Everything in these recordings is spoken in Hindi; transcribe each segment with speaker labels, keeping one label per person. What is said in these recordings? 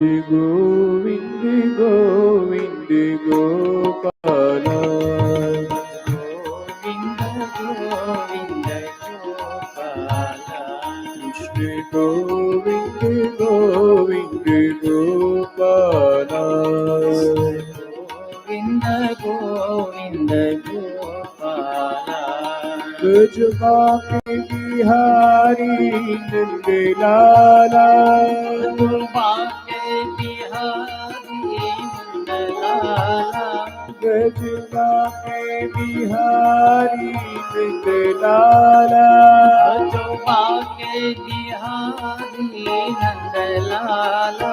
Speaker 1: गोविंद गोविंद गोपाला
Speaker 2: गोविंद गोविंद गोपाला
Speaker 1: कृष्ण गोविंद गोविंद गोपाला
Speaker 2: गोविंद गोविंद गोपाला
Speaker 1: गजबा के बिहारी नंद लाला
Speaker 2: बाके बिहारी नंदलाला
Speaker 1: गजबा के बिहारी नंद लाला
Speaker 2: बाके बिहारी नंदलाला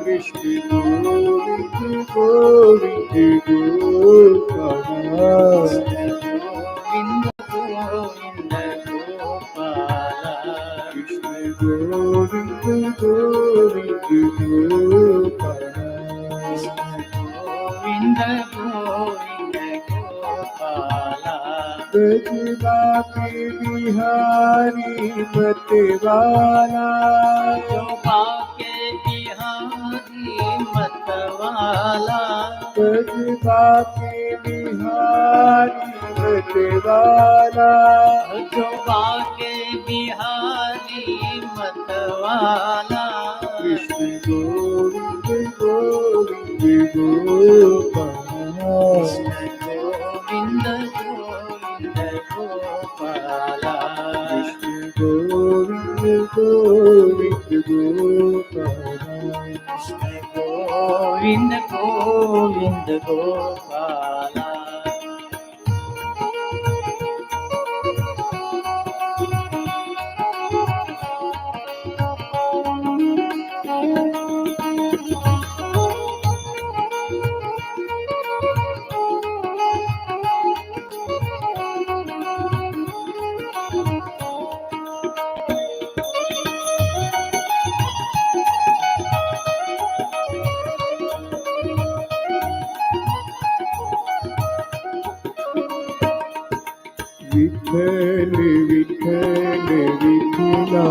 Speaker 1: कृष्ण गोविंद गोविंद गोपाला
Speaker 2: गोविंद गोविंद गोपाला
Speaker 1: कृष्ण गोविंद गोविंद गोपाला
Speaker 2: गोविंद गोविंद गोपाला
Speaker 1: गजबा के बिहारी मतवाला
Speaker 2: बाके बिहारी मतवाला
Speaker 1: गजबा के बिहारी मतवाला
Speaker 2: जो बाके बिहारी मतवाला
Speaker 1: कृष्ण गोविंद गोविंद गोपाला
Speaker 2: गोविंद गोविंद गोपाला
Speaker 1: कृष्ण गोविंद गोविंद गोपाला
Speaker 2: गोविंद गोविंद गोपाला
Speaker 1: विठ्ठल विठ्ठल विठ्ठला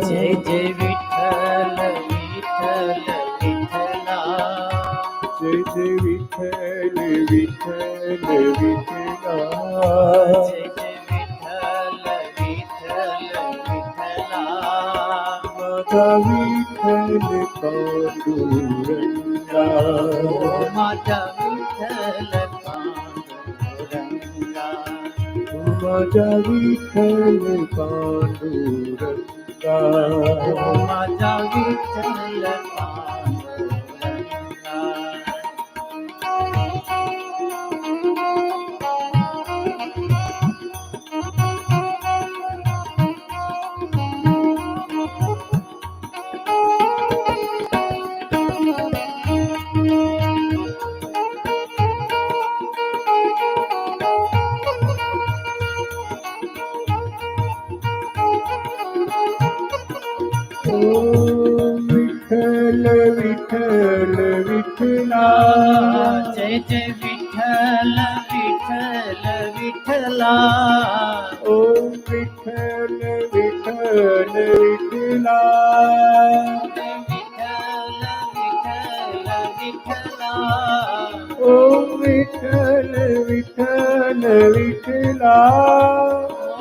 Speaker 2: जय जय विठ्ठल विठ्ठल विठ्ठला
Speaker 1: जय जय विठ्ठल विठ्ठल विठ्ठला
Speaker 2: जय जय विठ्ठल विठ्ठल विठ्ठला
Speaker 1: माझा विठ्ठल पांडुरंगा
Speaker 2: माझा विठ्ठल पांडुरंगा
Speaker 1: माझा विठ्ठल पांडुरंगा
Speaker 2: माझा विठ्ठल पांडुरंगा
Speaker 1: विठ्ठल विठ्ठल विठ्ठला
Speaker 2: जय जय विठ्ठल विठ्ठल विठ्ठला
Speaker 1: ओम विठ्ठल विठ्ठल विठ्ठला
Speaker 2: विठ्ठल विठ्ठल विठ्ठला
Speaker 1: ओम विठ्ठल विठ्ठल विठ्ठला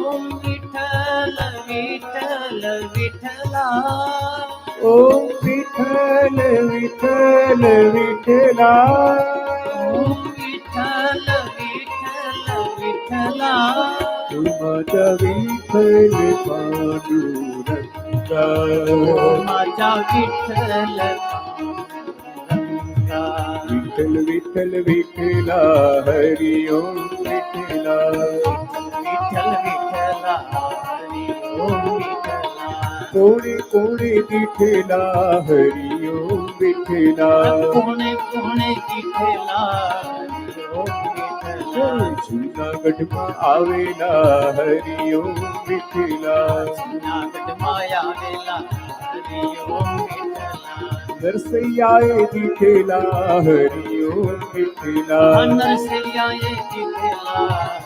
Speaker 2: ओम विठ्ठल विठ्ठल विठ्ठला
Speaker 1: ओम विठ्ठल विठ्ठल विठ्ठला
Speaker 2: ओम विठ्ठल विठ्ठल विठ्ठला
Speaker 1: माझा विठ्ठल पांडुरंगा
Speaker 2: माझा विठ्ठल पांडुरंगा
Speaker 1: विठ्ठल विठ्ठल विठ्ठला हरि ओम विठ्ठला
Speaker 2: विठ्ठल विठ्ठला हरी ओम विठ्ठला
Speaker 1: कोणी कोणी विठ्ठला हरि ओम विठ्ठला
Speaker 2: कोणे कोणे विठ्ठला हरी ओम विठ्ठला
Speaker 1: जूनागढमा आवेला हरि ओम विठ्ठला
Speaker 2: जूनागढ माया वेला हरी ओम विठ्ठला
Speaker 1: नरसैयाए विठ्ठला हरि ओम विठ्ठला
Speaker 2: नरसैयाए विठ्ठला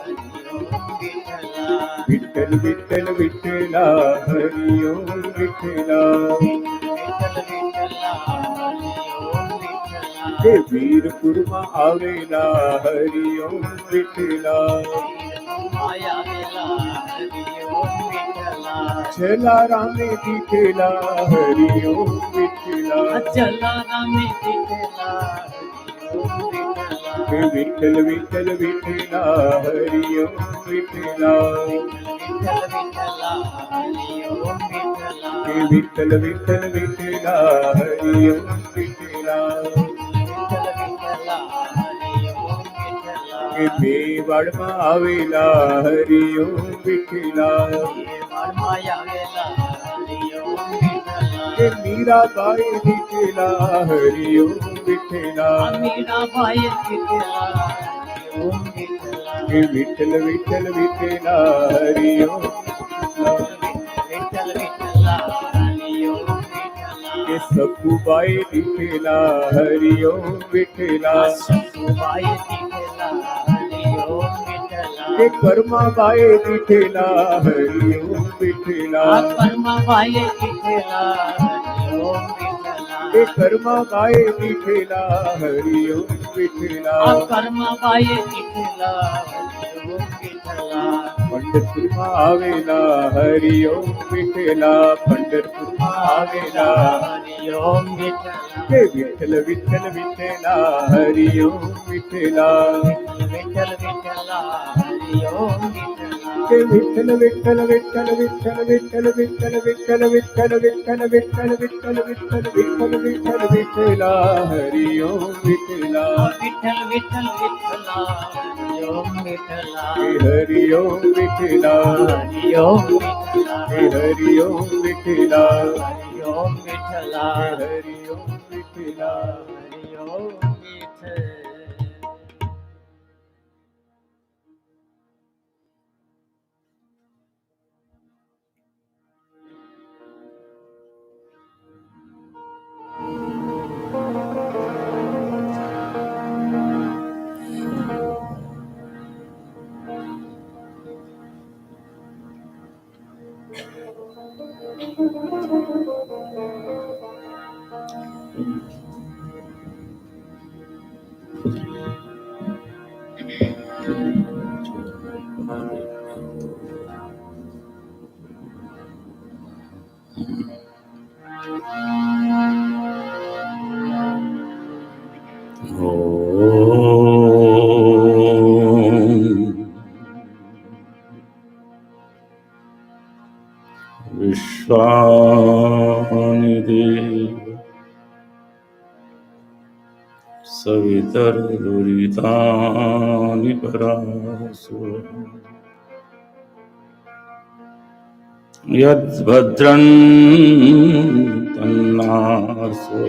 Speaker 2: हरी ओम विठ्ठला
Speaker 1: विठ्ठल विठ्ठल विठ्ठला हरि ओम विठ्ठला
Speaker 2: विठ्ठल विठ्ठला
Speaker 1: કે વીરપુરમાં આવેલા હરિઓમ વિઠલા
Speaker 2: માયા વેલા હરિઓમ વિઠલા
Speaker 1: છેલ્લા રામે દીઠેલા હરિઓમ વિઠલા
Speaker 2: અચલા રામે દીઠેલા હરિઓમ વિઠલા
Speaker 1: કે વિઠ્ઠલ વિઠ્ઠલ વિઠલા હરિઓમ વિઠલા
Speaker 2: વિઠ્ઠલ વિઠ્ઠલા હરિઓમ વિઠલા
Speaker 1: કે વિઠ્ઠલ વિઠ્ઠલ વિઠલા હરિઓમ વિઠલા
Speaker 2: વિઠ્ઠલ વિઠ્ઠલા હરિઓમ વિઠલા
Speaker 1: કે મેવાડમાં આવેલા હરિઓમ વિઠલા
Speaker 2: માયા વેલા હરિઓમ વિઠલા
Speaker 1: કે મીરાબાઈ દીઠેલા હરિઓમ વિઠલા
Speaker 2: મીરાબાઈ દીઠેલા હરિઓમ વિઠલા
Speaker 1: કે વિઠ્ઠલ વિઠ્ઠલ વિઠલા હરિઓમ
Speaker 2: વિઠ્ઠલ વિઠ્ઠલા હરિઓમ વિઠલા
Speaker 1: કે સખુબાઈ દીઠેલા હરિઓમ વિઠલા
Speaker 2: સખુબાઈ દીઠેલા હરિઓમ વિઠલા
Speaker 1: કે કર્માબાઈ દીઠેલા હરિઓમ વિઠલા
Speaker 2: કર્માબાઈ દીઠેલા હરિઓમ વિઠલા
Speaker 1: કે કર્માબાઈ દીઠેલા હરિઓમ વિઠલા
Speaker 2: કર્માબાઈ દીઠેલા હરિઓમ વિઠલા
Speaker 1: પંઢરપુરમાં આવેલા હરિઓમ વિઠલા પંઢરપુરમાં આવેલા
Speaker 2: હરિઓમ વિઠલા
Speaker 1: કે વિઠ્ઠલ વિઠ્ઠલ વિઠલા હરિઓમ વિઠલા
Speaker 2: વિઠ્ઠલ વિઠ્ઠલા હરિઓમ વિઠલા
Speaker 1: કે વિઠ્ઠલ વિઠ્ઠલ વિઠ્ઠલ વિઠ્ઠલ વિઠ્ઠલ વિઠ્ઠલ વિઠ્ઠલ વિઠ્ઠલ વિઠ્ઠલ વિઠ્ઠલ વિઠ્ઠલ વિઠ્ઠલ વિઠ્ઠલ વિઠ્ઠલ વિઠલા હરિઓમ વિઠલા
Speaker 2: વિઠ્ઠલ વિઠ્ઠલ વિઠ્ઠલા હરિઓમ વિઠલા
Speaker 1: કે હરિઓમ વિઠલા
Speaker 2: હરિઓમ વિઠલા
Speaker 1: કે હરિઓમ વિઠલા
Speaker 2: હરિઓમ વિઠલા
Speaker 1: હરિઓમ વિઠલા
Speaker 2: હરિઓમ વિઠ્ઠલ
Speaker 3: विश्वानिदेव सवितर्दुरितानि परासु यद्भद्रं तन्नासु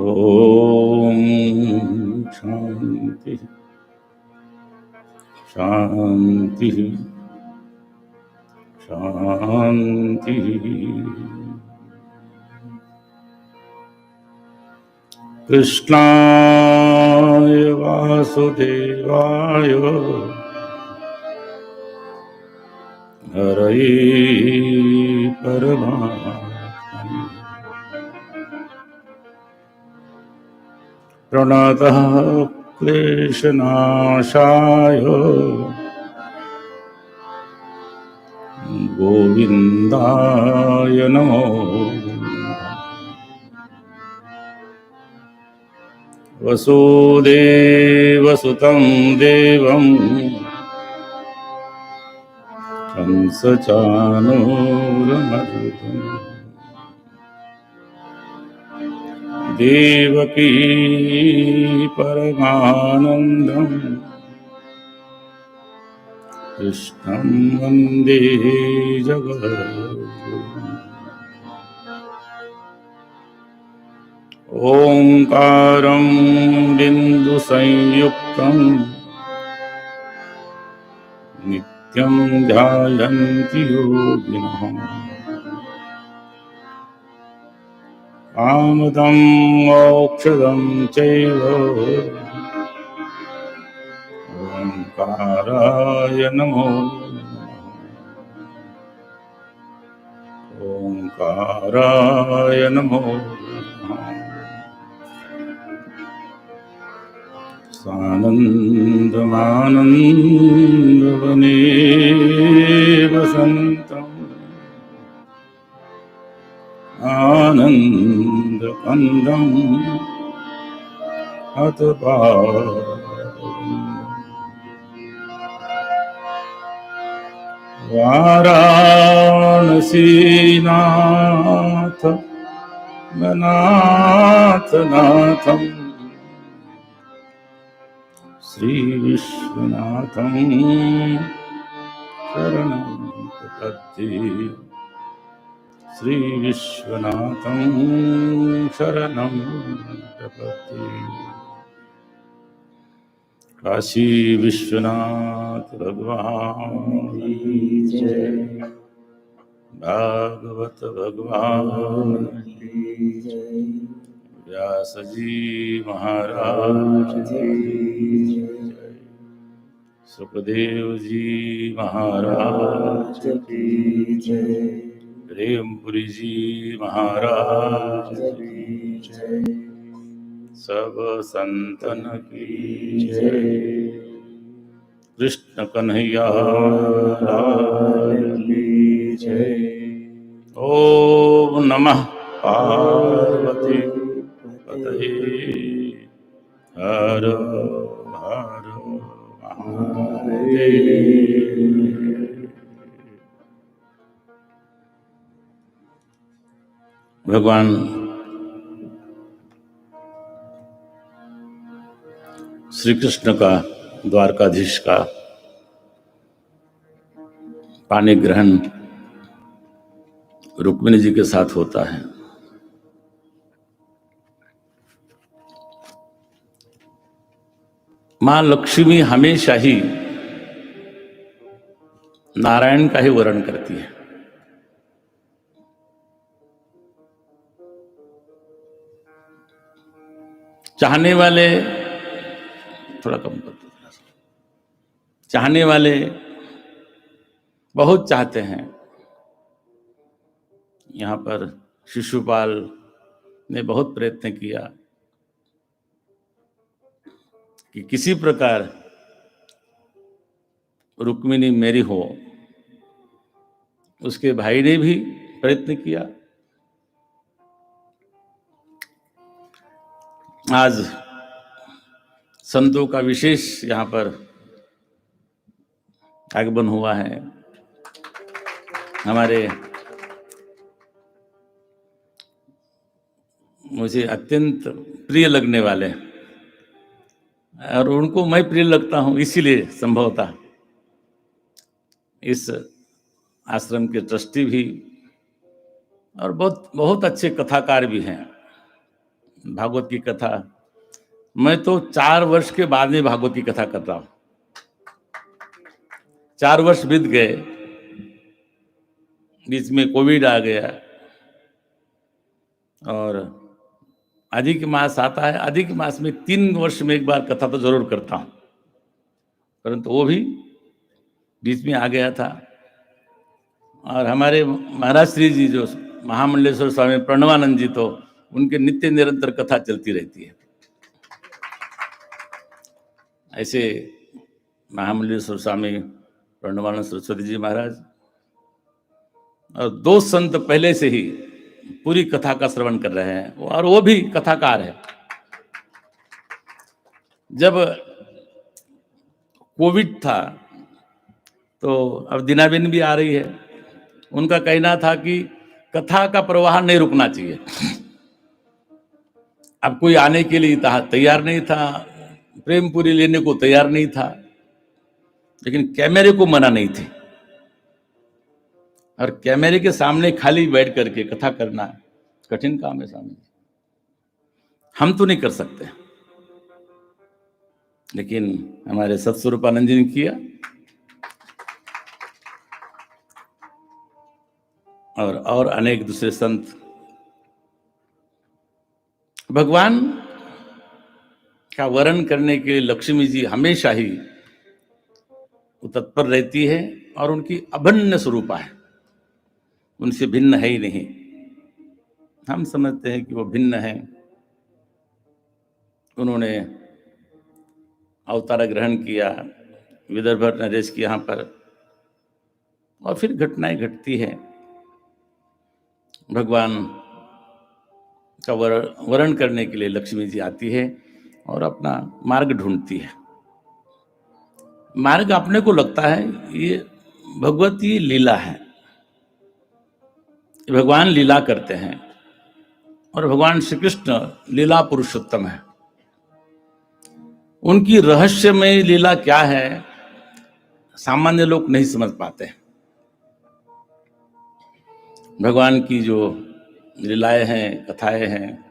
Speaker 3: ॐ शान्ति शान्ति शान्ति कृष्णाय वासुदेवाय हरये परमात्मने प्रणतः क्लेशनाशाय गोविन्दाय नमो वसुदेवसुतं देवं कंसचाणूरमर्दनं देवकी परमानन्दं कृष्णं वन्दे जगद्गुरुम् ओंकारं बिन्दुसंयुक्तं नित्यं ध्यायन्ति योगिनः कामदं मोक्षदं चैव ओंकाराय नमो नमः ओंकाराय नमो नमः सानन्दमानन्दवने वसन्तम् आनन्दकन्दम् वाराणसीनाथ नाथनाथं श्रीविश्वनाथं शरणं प्रपद्ये श्रीविश्वनाथं शरणं प्रपद्ये काशी विश्वनाथ भगवान की जय भागवत भगवान की जय व्यास जी महाराज की जय सुखदेव जी महाराज की जय प्रेमपुरी जी महाराज की जय सब संतन की जय कृष्ण कन्हैया लाल की जय ओम नमः पार्वती पतये हर हर महादेव। भगवान श्री कृष्ण का द्वारकाधीश का पानी ग्रहण रुक्मिणी जी के साथ होता है। मां लक्ष्मी हमेशा ही नारायण का ही वर्णन करती है। चाहने वाले थोड़ा कम कर दो, चाहने वाले बहुत चाहते हैं। यहाँ पर शिशुपाल ने बहुत प्रयत्न किया कि किसी प्रकार रुक्मिणी मेरी हो। उसके भाई ने भी प्रयत्न किया। आज संतों का विशेष यहाँ पर आगमन हुआ है। हमारे मुझे अत्यंत प्रिय लगने वाले और उनको मैं प्रिय लगता हूँ, इसीलिए संभवतः इस आश्रम के ट्रस्टी भी और बहुत बहुत अच्छे कथाकार भी हैं। भागवत की कथा मैं तो 4 वर्ष के बाद में भागवत की कथा कर रहा हूं। 4 वर्ष बीत गए, बीच में कोविड आ गया और अधिक मास आता है। अधिक मास में 3 वर्ष में एक बार कथा तो जरूर करता हूं, परंतु वो भी बीच में आ गया था। और हमारे महाराज श्री जी जो महामंडलेश्वर स्वामी प्रणवानंद जी, तो उनके नित्य निरंतर कथा चलती रहती है। ऐसे महामंडलेश्वर स्वामी प्रणवानंद सरस्वती जी महाराज और 2 संत पहले से ही पूरी कथा का श्रवण कर रहे हैं और वो भी कथाकार है। जब कोविड था तो अब दीनाबेन भी आ रही है। उनका कहना था कि कथा का प्रवाह नहीं रुकना चाहिए। अब कोई आने के लिए तैयार नहीं था, प्रेमपुरी लेने को तैयार नहीं था, लेकिन कैमरे को मना नहीं थी। और कैमरे के सामने खाली बैठ करके कथा करना कठिन काम है। सामने हम तो नहीं कर सकते, लेकिन हमारे सत्स्वरूपानंद जी ने किया और अनेक दूसरे संत। भगवान का वर्णन करने के लिए लक्ष्मी जी हमेशा ही तत्पर रहती है और उनकी अभिन्न स्वरूपा है, उनसे भिन्न है ही नहीं। हम समझते हैं कि वो भिन्न है। उन्होंने अवतार ग्रहण किया विदर्भ नरेश के यहाँ पर, और फिर घटनाएं घटती है। भगवान का वरण करने के लिए लक्ष्मी जी आती है और अपना मार्ग ढूंढती है। मार्ग अपने को लगता है ये भगवती लीला है, भगवान लीला करते हैं, और भगवान श्री कृष्ण लीला पुरुषोत्तम है। उनकी रहस्यमय लीला क्या है सामान्य लोग नहीं समझ पाते। भगवान की जो लीलाएं हैं, कथाएं हैं,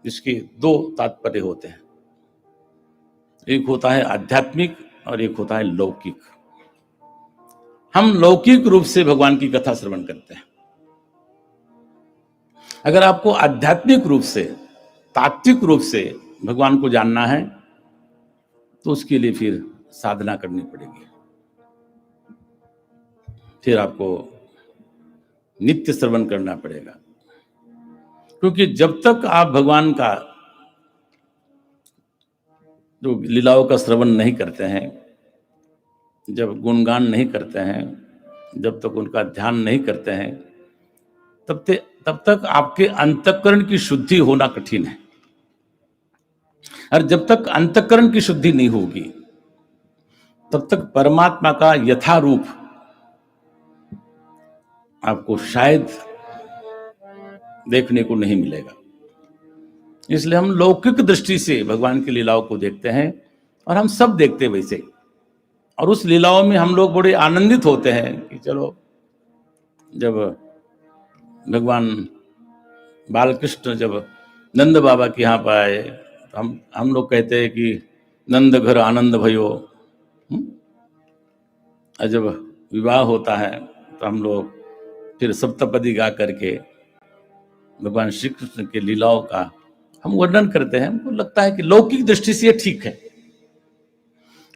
Speaker 3: इसके दो तात्पर्य होते हैं। एक होता है आध्यात्मिक और एक होता है लौकिक। हम लौकिक रूप से भगवान की कथा श्रवण करते हैं। अगर आपको आध्यात्मिक रूप से, तात्विक रूप से भगवान को जानना है तो उसके लिए फिर साधना करनी पड़ेगी। फिर आपको नित्य श्रवण करना पड़ेगा, क्योंकि जब तक आप भगवान का जो लीलाओं का श्रवण नहीं करते हैं, जब गुणगान नहीं करते हैं, जब तक उनका ध्यान नहीं करते हैं, तब तक आपके अंतःकरण की शुद्धि होना कठिन है। और जब तक अंतःकरण की शुद्धि नहीं होगी तब तक परमात्मा का यथारूप आपको शायद देखने को नहीं मिलेगा। इसलिए हम लौकिक दृष्टि से भगवान की लीलाओं को देखते हैं, और हम सब देखते हैं वैसे, और उस लीलाओं में हम लोग बड़े आनंदित होते हैं कि चलो, जब भगवान बालकृष्ण जब नंद बाबा के यहाँ पर आए तो हम लोग कहते हैं कि नंद घर आनंद भयो। और जब विवाह होता है तो हम लोग फिर सप्तपदी गा करके भगवान श्री कृष्ण के लीलाओं का हम वर्णन करते हैं। हमको लगता है कि लौकिक दृष्टि से ये ठीक है।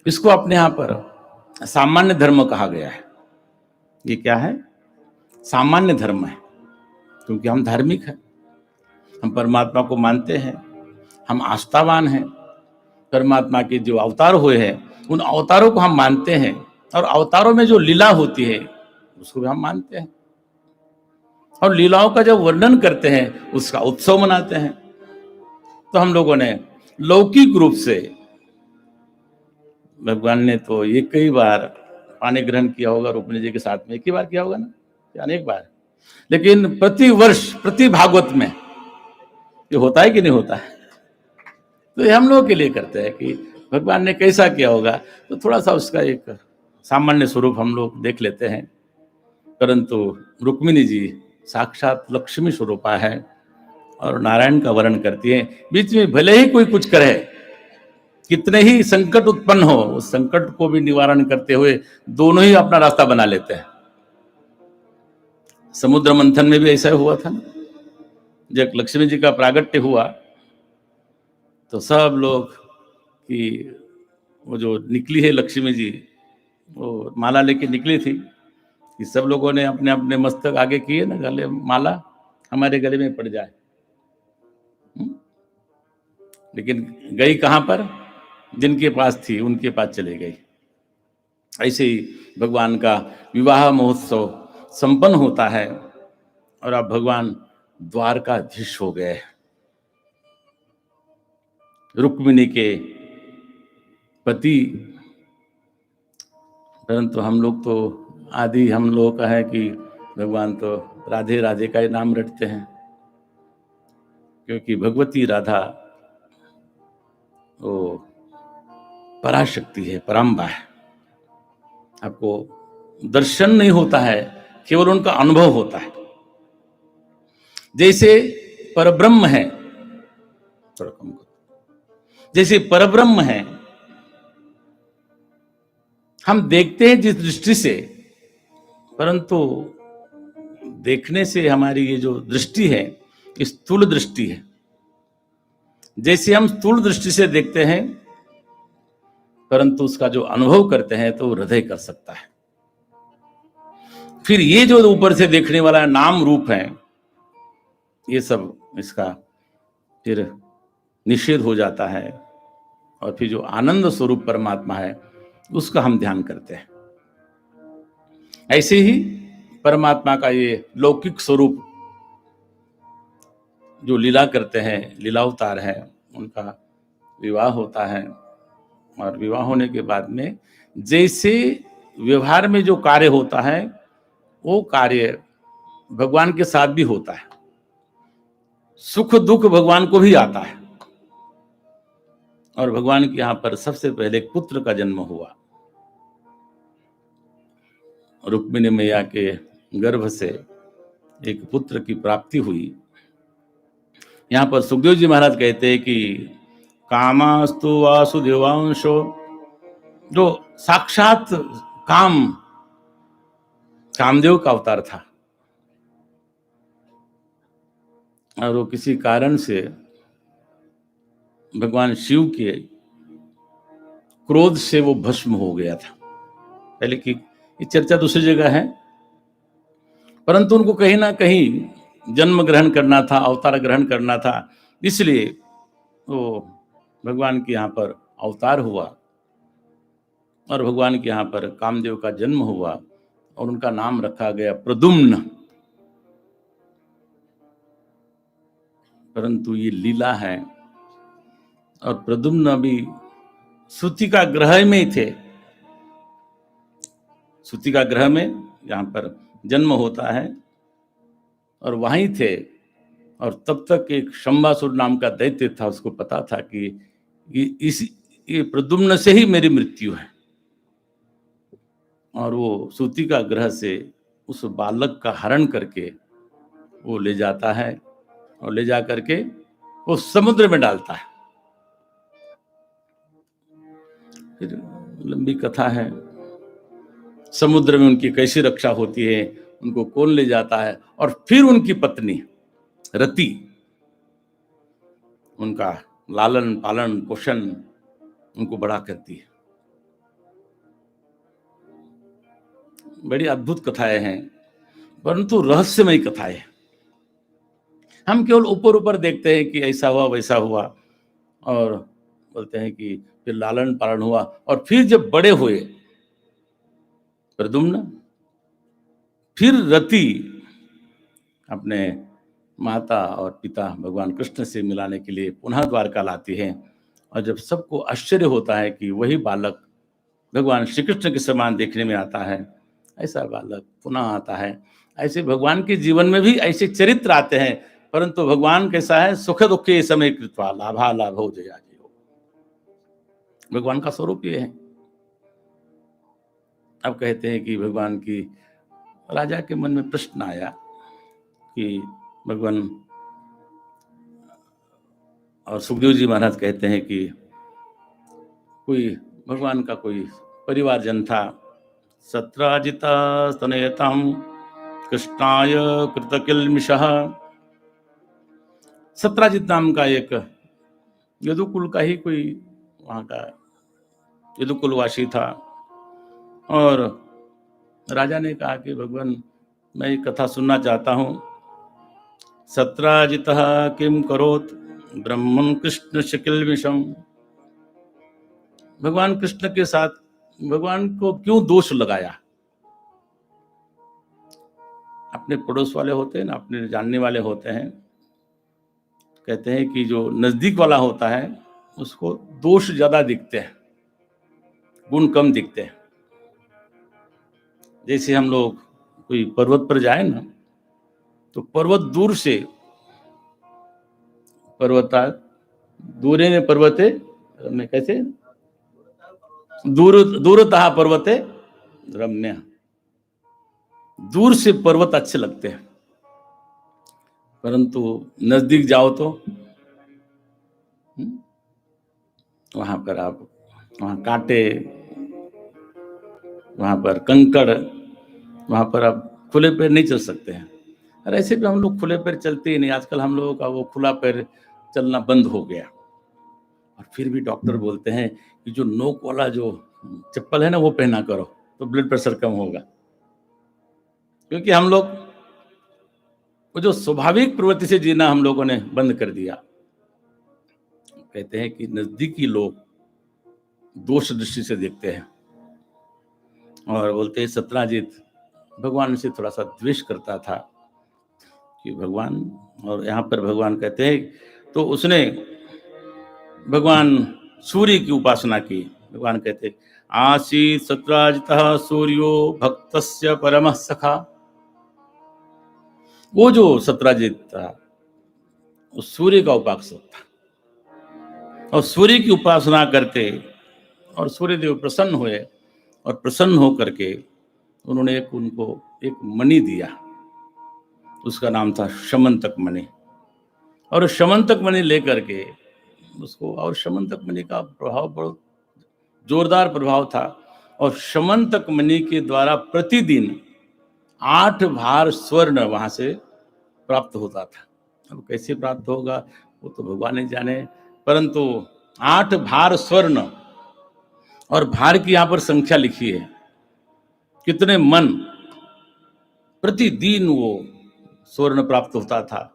Speaker 3: इसको अपने यहाँ पर सामान्य धर्म कहा गया है। ये क्या है? सामान्य धर्म है, क्योंकि हम धार्मिक हैं, हम परमात्मा को मानते हैं, हम आस्थावान हैं। परमात्मा के जो अवतार हुए हैं उन अवतारों को हम मानते हैं, और अवतारों में जो लीला होती है उसको भी हम मानते हैं, और लीलाओं का जब वर्णन करते हैं उसका उत्सव मनाते हैं। तो हम लोगों ने लौकिक रूप से, भगवान ने तो ये कई बार पानी ग्रहण किया होगा रुक्मिणी जी के साथ में, एक ही बार किया होगा ना, या अनेक बार, लेकिन प्रति वर्ष प्रति भागवत में ये होता है कि नहीं होता है? तो ये हम लोगों के लिए करते हैं कि भगवान ने कैसा किया होगा, तो थोड़ा सा उसका एक सामान्य स्वरूप हम लोग देख लेते हैं। परंतु रुक्मिणी जी साक्षात लक्ष्मी स्वरूपा है और नारायण का वर्ण करती है। बीच में भले ही कोई कुछ करे, कितने ही संकट उत्पन्न हो, उस संकट को भी निवारण करते हुए दोनों ही अपना रास्ता बना लेते हैं। समुद्र मंथन में भी ऐसा हुआ था ना, जब लक्ष्मी जी का प्रागट्य हुआ तो सब लोग कि वो जो निकली है लक्ष्मी जी, वो माला लेके निकली थी, कि सब लोगों ने अपने अपने मस्तक आगे किए ना, गले माला हमारे गले में पड़ जाए। लेकिन गई कहां पर? जिनके पास थी उनके पास चले गई। ऐसे ही भगवान का विवाह महोत्सव संपन्न होता है और अब भगवान द्वारकाधीश हो गए, रुक्मिणी के पति। परंतु हम लोग तो आदि हम लोग का है कि भगवान तो राधे राधे का ही नाम रटते हैं, क्योंकि भगवती राधा वो पराशक्ति है, पराम्बा है। आपको दर्शन नहीं होता है, केवल उनका अनुभव होता है। जैसे परब्रह्म है, थोड़ा कम करो, जैसे परब्रह्म है, हम देखते हैं जिस दृष्टि से, परंतु देखने से हमारी ये जो दृष्टि है स्थूल दृष्टि है। जैसे हम स्थूल दृष्टि से देखते हैं, परंतु उसका जो अनुभव करते हैं तो हृदय कर सकता है। फिर ये जो ऊपर से देखने वाला नाम रूप है, ये सब इसका फिर निषेध हो जाता है और फिर जो आनंद स्वरूप परमात्मा है उसका हम ध्यान करते हैं। ऐसे ही परमात्मा का ये लौकिक स्वरूप जो लीला करते हैं, लीलावतार है, उनका विवाह होता है और विवाह होने के बाद में जैसे व्यवहार में जो कार्य होता है वो कार्य भगवान के साथ भी होता है। सुख दुख भगवान को भी आता है और भगवान के यहाँ पर सबसे पहले एक पुत्र का जन्म हुआ। रुक्मिणी मैया के गर्भ से एक पुत्र की प्राप्ति हुई। यहाँ पर सुखदेव जी महाराज कहते हैं कि कामास्तु वासुदेवांशो, जो साक्षात कामदेव का अवतार था और वो किसी कारण से भगवान शिव के क्रोध से वो भस्म हो गया था। पहले की ये चर्चा दूसरी जगह है, परंतु उनको कहीं ना कहीं जन्म ग्रहण करना था, अवतार ग्रहण करना था, इसलिए वो भगवान के यहाँ पर अवतार हुआ और भगवान के यहाँ पर कामदेव का जन्म हुआ और उनका नाम रखा गया प्रद्युम्न। परंतु ये लीला है और प्रद्युम्न अभी सूतिका ग्रह में ही थे। सूतिका ग्रह में यहाँ पर जन्म होता है और वहीं थे और तब तक एक शंबासुर नाम का दैत्य था, उसको पता था कि ये प्रद्युम्न से ही मेरी मृत्यु है और वो सूतिका ग्रह से उस बालक का हरण करके वो ले जाता है और ले जा करके वो समुद्र में डालता है। फिर लंबी कथा है, समुद्र में उनकी कैसी रक्षा होती है, उनको कौन ले जाता है और फिर उनकी पत्नी रति उनका लालन पालन पोषण उनको बड़ा करती है। बड़ी अद्भुत कथाएं हैं, परंतु रहस्यमयी कथाएं। हम केवल ऊपर ऊपर देखते हैं कि ऐसा हुआ वैसा हुआ और बोलते हैं कि फिर लालन पालन हुआ और फिर जब बड़े हुए प्रद्युम्न, फिर रति अपने माता और पिता भगवान कृष्ण से मिलाने के लिए पुनः द्वारका लाती है और जब सबको आश्चर्य होता है कि वही बालक भगवान श्री कृष्ण के समान देखने में आता है, ऐसा बालक पुनः आता है। ऐसे भगवान के जीवन में भी ऐसे चरित्र आते हैं, परंतु भगवान कैसा है, सुख दुखे समय कृत्वा लाभा लाभो जया जयो। भगवान का स्वरूप ये है। अब कहते हैं कि भगवान की राजा के मन में प्रश्न आया कि भगवान, और सुखदेव जी महाराज कहते हैं कि कोई भगवान का कोई परिवारजन था, सत्राजिता स्तनयताम कृष्णाय कृतकिल्मिषः। सत्राजित नाम का एक यदुकुल का ही कोई वहां का यदुकुलवासी था और राजा ने कहा कि भगवान मैं ये कथा सुनना चाहता हूँ। सत्राजितः किम करोत ब्रह्मन कृष्ण किल्मिषम्। भगवान कृष्ण के साथ भगवान को क्यों दोष लगाया। अपने पड़ोस वाले होते हैं ना, अपने जानने वाले होते हैं, कहते हैं कि जो नजदीक वाला होता है उसको दोष ज्यादा दिखते हैं, गुण कम दिखते हैं। जैसे हम लोग कोई पर्वत पर जाए ना तो पर्वत दूर से, पर्वता दूरे ने पर्वते में कैसे दूरतः पर्वते रम्य, दूर से पर्वत अच्छे लगते हैं, परंतु नजदीक जाओ तो वहां पर आप वहां कांटे, वहां पर कंकड़, वहां पर आप खुले पैर नहीं चल सकते हैं। और ऐसे भी हम लोग खुले पैर चलते ही नहीं। आजकल हम लोगों का वो खुला पैर चलना बंद हो गया और फिर भी डॉक्टर बोलते हैं कि जो नोक वाला जो चप्पल है ना वो पहना करो तो ब्लड प्रेशर कम होगा। क्योंकि हम लोग वो जो स्वाभाविक प्रवृत्ति से जीना हम लोगों ने बंद कर दिया। कहते हैं कि नजदीकी लोग दोष दृष्टि से देखते हैं और बोलते हैं सत्राजित भगवान से थोड़ा सा द्वेष करता था कि भगवान, और यहाँ पर भगवान कहते हैं तो उसने भगवान सूर्य की उपासना की। भगवान कहते हैं आसीत् सत्राजितः सूर्यो भक्तस्य परमः सखा। वो जो सत्राजित था वो सूर्य का उपासक था और सूर्य की उपासना करते और सूर्य देव प्रसन्न हुए और प्रसन्न होकर के उन्होंने उनको एक मणि दिया, उसका नाम था शमंतक मणि। और शमंतक मणि लेकर के उसको, और शमंतक मणि का प्रभाव बहुत जोरदार प्रभाव था और शमंतक मणि के द्वारा प्रतिदिन 8 भार स्वर्ण वहां से प्राप्त होता था। अब कैसे प्राप्त होगा वो तो भगवान ने जाने, परंतु 8 भार स्वर्ण, और भार की यहां पर संख्या लिखी है कितने मन, प्रतिदिन वो स्वर्ण प्राप्त होता था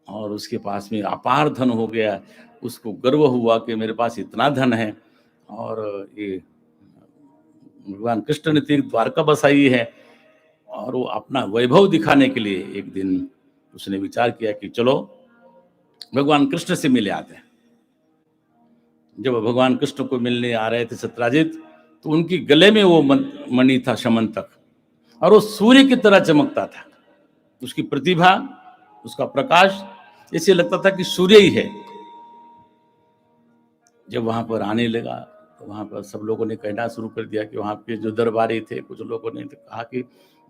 Speaker 3: और उसके पास में अपार धन हो गया। उसको गर्व हुआ कि मेरे पास इतना धन है। और ये भगवान कृष्ण ने तीर्थ द्वारका बसाई है और वो अपना वैभव दिखाने के लिए एक दिन उसने विचार किया कि चलो भगवान कृष्ण से मिले आते हैं। जब भगवान कृष्ण को मिलने आ रहे थे सत्राजित, तो उनकी गले में वो मणि था शमंतक, और वो सूर्य की तरह चमकता था। उसकी प्रतिभा, उसका प्रकाश ऐसे लगता था कि सूर्य ही है। जब वहां पर आने लगा तो वहां पर सब लोगों ने कहना शुरू कर दिया कि वहां के जो दरबारी थे, कुछ लोगों ने कहा कि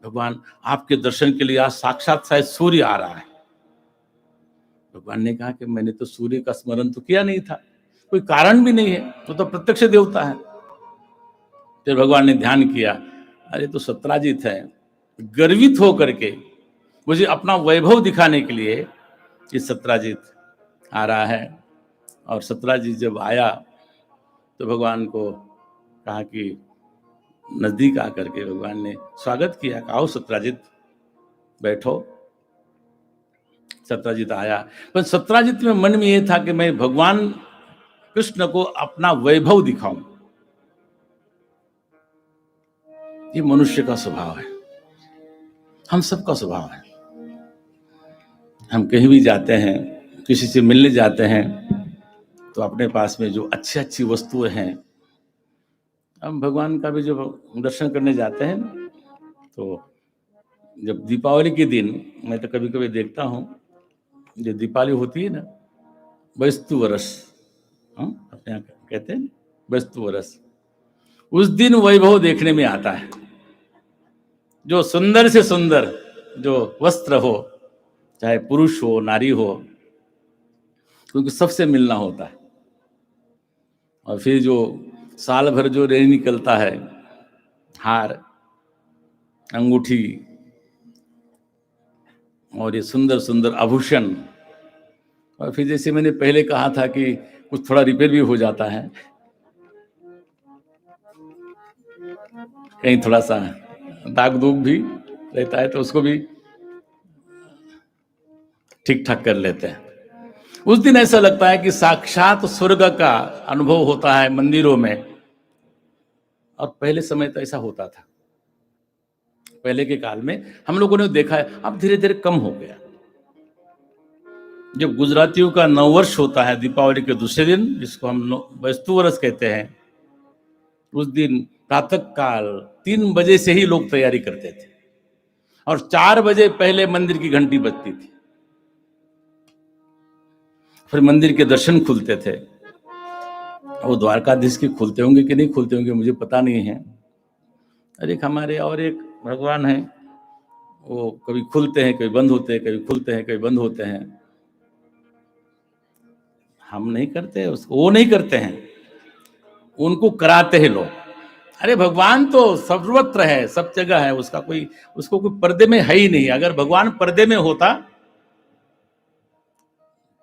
Speaker 3: भगवान आपके दर्शन के लिए आज साक्षात शायद सूर्य आ रहा है। भगवान ने कहा कि मैंने तो सूर्य का स्मरण तो किया नहीं था, कोई कारण भी नहीं है, तो प्रत्यक्ष देवता है। फिर भगवान ने ध्यान किया, अरे तो सत्राजित है, गर्वित होकर के मुझे अपना वैभव दिखाने के लिए ये सत्राजित आ रहा है। और सत्राजित जब आया तो भगवान को कहा कि नजदीक आकर के भगवान ने स्वागत किया, आओ सत्राजित बैठो। सत्राजित आया, पर सत्राजित में मन में यह था कि मैं भगवान कृष्ण को अपना वैभव दिखाऊं। ये मनुष्य का स्वभाव है, हम सबका स्वभाव है। हम कहीं भी जाते हैं, किसी से मिलने जाते हैं, तो अपने पास में जो अच्छी अच्छी वस्तुएं हैं, हम भगवान का भी जब दर्शन करने जाते हैं तो जब दीपावली के दिन, मैं तो कभी कभी देखता हूँ, जो दीपावली होती है ना, वस्तु वरस, अपने यहाँ कहते हैं वस्तु वरस, उस दिन वैभव देखने में आता है। जो सुंदर से सुंदर जो वस्त्र हो, चाहे पुरुष हो नारी हो, क्योंकि सबसे मिलना होता है। और फिर जो साल भर जो रेनी निकलता है, हार, अंगूठी और ये सुंदर सुंदर आभूषण, और फिर जैसे मैंने पहले कहा था कि कुछ थोड़ा रिपेयर भी हो जाता है, कहीं थोड़ा सा दाग दूग भी रहता है तो उसको भी ठीक ठाक कर लेते हैं। उस दिन ऐसा लगता है कि साक्षात स्वर्ग का अनुभव होता है मंदिरों में। और पहले समय तो ऐसा होता था, पहले के काल में हम लोगों ने देखा है, अब धीरे धीरे कम हो गया। जब गुजरातियों का नववर्ष होता है दीपावली के दूसरे दिन, जिसको हम वस्तु वरस कहते हैं, उस दिन प्रातः काल 3 बजे से ही लोग तैयारी करते थे और 4 बजे पहले मंदिर की घंटी बजती थी, फिर मंदिर के दर्शन खुलते थे। वो द्वारकाधीश के खुलते होंगे कि नहीं खुलते होंगे मुझे पता नहीं है। अरे हमारे और एक भगवान है, वो कभी खुलते हैं कभी बंद होते हैं, कभी खुलते हैं कभी बंद होते हैं। हम नहीं करते उसको, वो नहीं करते हैं, उनको कराते हैं लोग। अरे भगवान तो सर्वत्र है, सब जगह है, उसको कोई पर्दे में है ही नहीं। अगर भगवान पर्दे में होता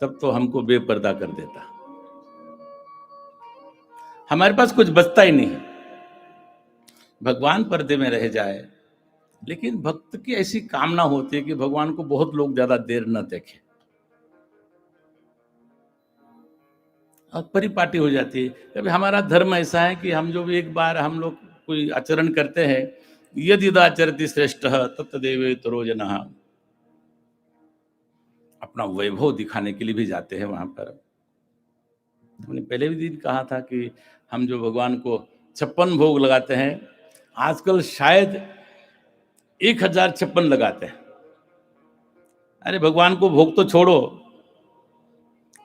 Speaker 3: तब तो हमको बेपर्दा कर देता। हमारे पास कुछ बचता ही नहीं है। भगवान पर्दे में रह जाए, लेकिन भक्त की ऐसी कामना होती है कि भगवान को बहुत लोग ज्यादा देर न देखें। और परिपाटी हो जाती है। कभी हमारा धर्म ऐसा है कि हम जो भी एक बार हम लोग कोई आचरण करते हैं, यदिदाचरति श्रेष्ठ तत्तदेवेतरो जनः, अपना वैभव दिखाने के लिए भी जाते हैं वहां पर। हमने पहले भी दिन कहा था कि हम जो भगवान को 56 भोग लगाते हैं, आजकल शायद 1056 लगाते हैं। अरे भगवान को भोग तो छोड़ो,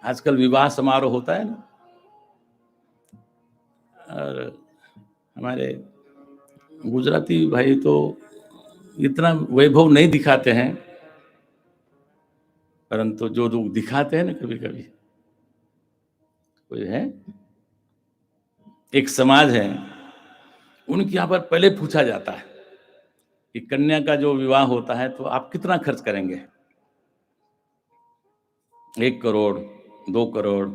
Speaker 3: आजकल विवाह समारोह होता है ना, और हमारे गुजराती भाई तो इतना वैभव नहीं दिखाते हैं, परंतु जो लोग दिखाते हैं ना, कभी कभी कोई है, एक समाज है, उनके यहाँ पर पहले पूछा जाता है कि कन्या का जो विवाह होता है तो आप कितना खर्च करेंगे। 1 करोड़, 2 करोड़,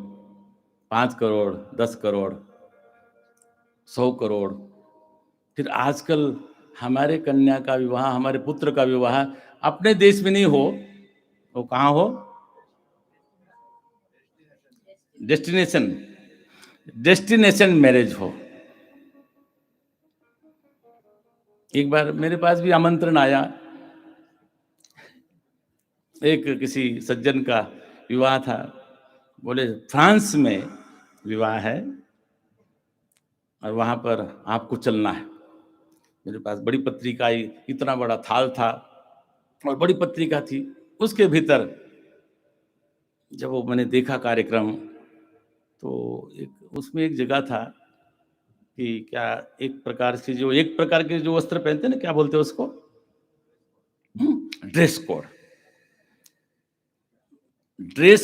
Speaker 3: 5 करोड़, 10 करोड़, 100 करोड़। फिर आजकल हमारे कन्या का विवाह, हमारे पुत्र का विवाह अपने देश में नहीं हो, वो कहाँ हो, डेस्टिनेशन मैरिज हो। एक बार मेरे पास भी आमंत्रण आया, एक किसी सज्जन का विवाह था, बोले फ्रांस में विवाह है और वहां पर आपको चलना है। मेरे पास बड़ी पत्रिका आई, इतना बड़ा थाल था और बड़ी पत्रिका थी, उसके भीतर जब वो मैंने देखा कार्यक्रम, तो उसमें एक जगह था कि क्या एक प्रकार के जो वस्त्र पहनते हैं ना, क्या बोलते हैं उसको, ड्रेस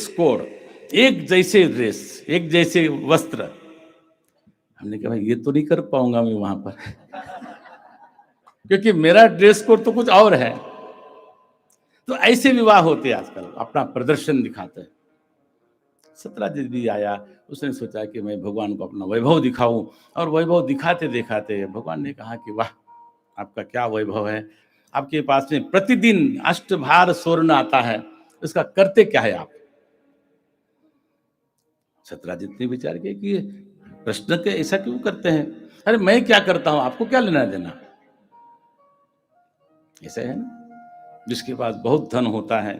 Speaker 3: कोड, एक जैसे ड्रेस, एक जैसे वस्त्र। हमने कहा ये तो नहीं कर पाऊंगा मैं वहां पर क्योंकि मेरा ड्रेस कोड तो कुछ और है। तो ऐसे विवाह होते आजकल, अपना प्रदर्शन दिखाते हैं। सत्यराजित भी आया, उसने सोचा कि मैं भगवान को अपना वैभव दिखाऊं, और वैभव दिखाते दिखाते भगवान ने कहा कि वाह, आपका क्या वैभव है, आपके पास में प्रतिदिन अष्टभार स्वर्ण आता है, इसका करते क्या है आप। सत्यराजित ने विचार किया कि प्रश्न के ऐसा क्यों करते हैं, अरे मैं क्या करता हूं, आपको क्या लेना देना। ऐसा है ना, जिसके पास बहुत धन होता है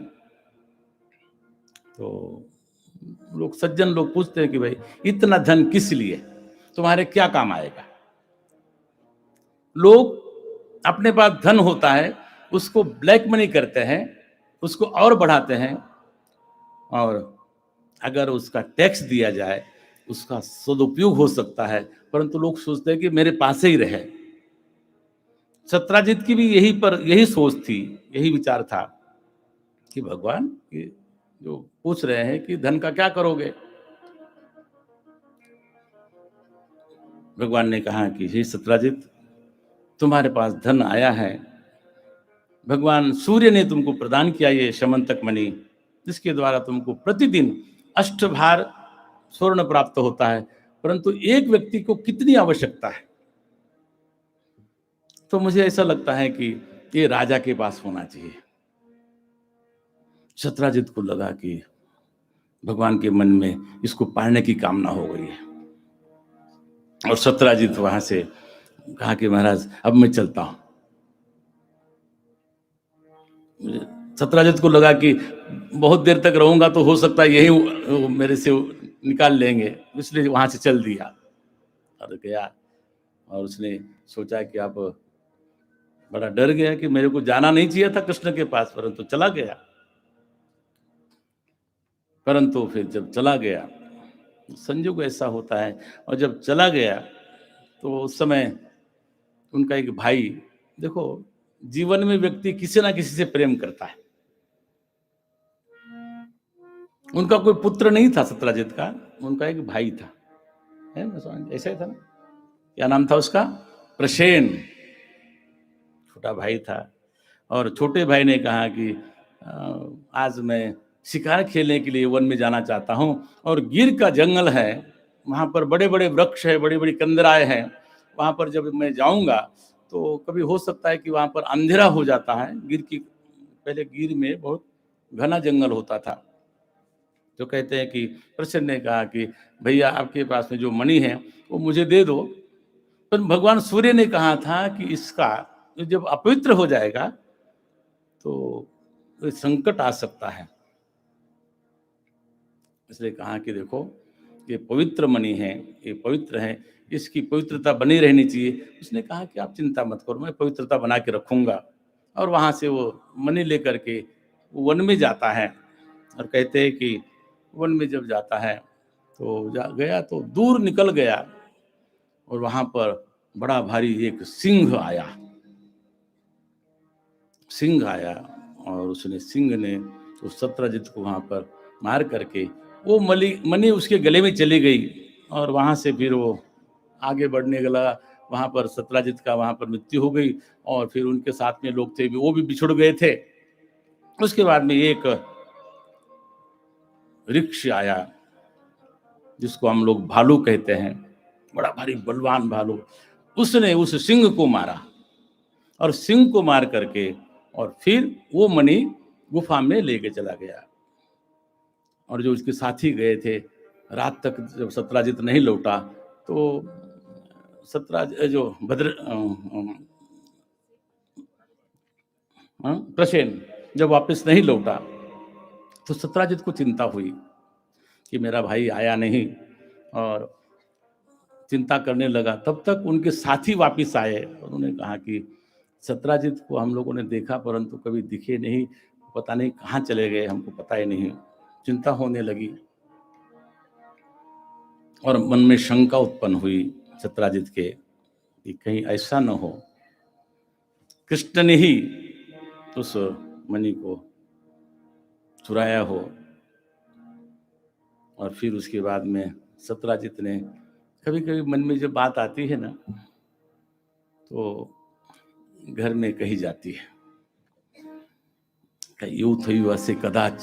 Speaker 3: तो लोग, सज्जन लोग पूछते हैं कि भाई इतना धन किस लिए, तुम्हारे क्या काम आएगा। लोग अपने पास धन होता है उसको ब्लैक मनी करते हैं, उसको और बढ़ाते हैं, और अगर उसका टैक्स दिया जाए उसका सदुपयोग हो सकता है, परंतु लोग सोचते हैं कि मेरे पास ही रहे। सत्यराजित की भी यही सोच थी, यही विचार था कि भगवान जो पूछ रहे हैं कि धन का क्या करोगे। भगवान ने कहा कि हे सत्यराजित, तुम्हारे पास धन आया है, भगवान सूर्य ने तुमको प्रदान किया ये शमंतक मणि, जिसके द्वारा तुमको प्रतिदिन अष्टभार स्वर्ण प्राप्त होता है, परंतु एक व्यक्ति को कितनी आवश्यकता है। तो मुझे ऐसा लगता है कि ये राजा के पास होना चाहिए। सत्यराजित को लगा कि भगवान के मन में इसको पाने की कामना हो गई है, और सत्यराजित वहां से कहा कि महाराज अब मैं चलता हूं। सत्यराजित को लगा कि बहुत देर तक रहूंगा तो हो सकता है यही मेरे से निकाल लेंगे, इसलिए वहां से चल दिया और गया। और उसने सोचा कि आप, बड़ा डर गया कि मेरे को जाना नहीं चाहिए था कृष्ण के पास, परंतु चला गया। परंतु फिर जब चला गया, संयोग ऐसा होता है, और जब चला गया तो उस समय उनका एक भाई, देखो जीवन में व्यक्ति किसी ना किसी से प्रेम करता है। उनका कोई पुत्र नहीं था सत्यराजित का, उनका एक भाई था, है ऐसा ही था ना, क्या नाम था उसका, प्रसेन, छोटा भाई था। और छोटे भाई ने कहा कि आज मैं शिकार खेलने के लिए वन में जाना चाहता हूं, और गिर का जंगल है, वहां पर बड़े बड़े वृक्ष है, बड़ी बड़ी कंदराएं हैं, वहां पर जब मैं जाऊंगा तो कभी हो सकता है कि वहां पर अंधेरा हो जाता है। पहले गिर में बहुत घना जंगल होता था, जो कहते हैं कि प्रसन्न ने कहा कि भैया आपके पास में जो मणि है वो मुझे दे दो, पर भगवान सूर्य ने कहा था कि इसका जब अपवित्र हो जाएगा तो कोई संकट आ सकता है, इसलिए कहा कि देखो ये पवित्र मणि है, ये पवित्र है, इसकी पवित्रता बनी रहनी चाहिए। उसने कहा कि आप चिंता मत करो, मैं पवित्रता बना के रखूंगा। और वहां से वो मणि लेकर के वन में जाता है, और कहते हैं कि वन में जब जाता है तो गया तो दूर निकल गया, और वहां पर बड़ा भारी एक सिंह आया। सिंह आया और उसने सिंह ने उस सत्रजित को वहां पर मार करके वो मणि उसके गले में चली गई, और वहां से फिर वो आगे बढ़ने लगा। वहां पर सत्राजित का वहां पर मृत्यु हो गई, और फिर उनके साथ में लोग थे वो भी बिछुड़ गए थे। उसके बाद में एक वृक्ष आया जिसको हम लोग भालू कहते हैं, बड़ा भारी बलवान भालू। उसने उस सिंह को मारा, और सिंह को मार करके और फिर वो मणि गुफा में लेके चला गया। और जो उसके साथी गए थे, रात तक जब सत्राजित नहीं लौटा तो जो प्रसेन जब वापस नहीं लौटा तो सत्राजित को चिंता हुई कि मेरा भाई आया नहीं, और चिंता करने लगा। तब तक उनके साथी वापस आए, उन्होंने कहा कि सत्राजित को हम लोगों ने देखा परंतु कभी दिखे नहीं, पता नहीं कहाँ चले गए, हमको पता ही नहीं। चिंता होने लगी और मन में शंका उत्पन्न हुई सत्राजित के कि कहीं ऐसा न हो कृष्ण ने ही उस मणि को चुराया हो। और फिर उसके बाद में सत्राजित ने, कभी कभी मन में जब बात आती है ना तो घर में कही जाती है, यूं थयु असे कदाच।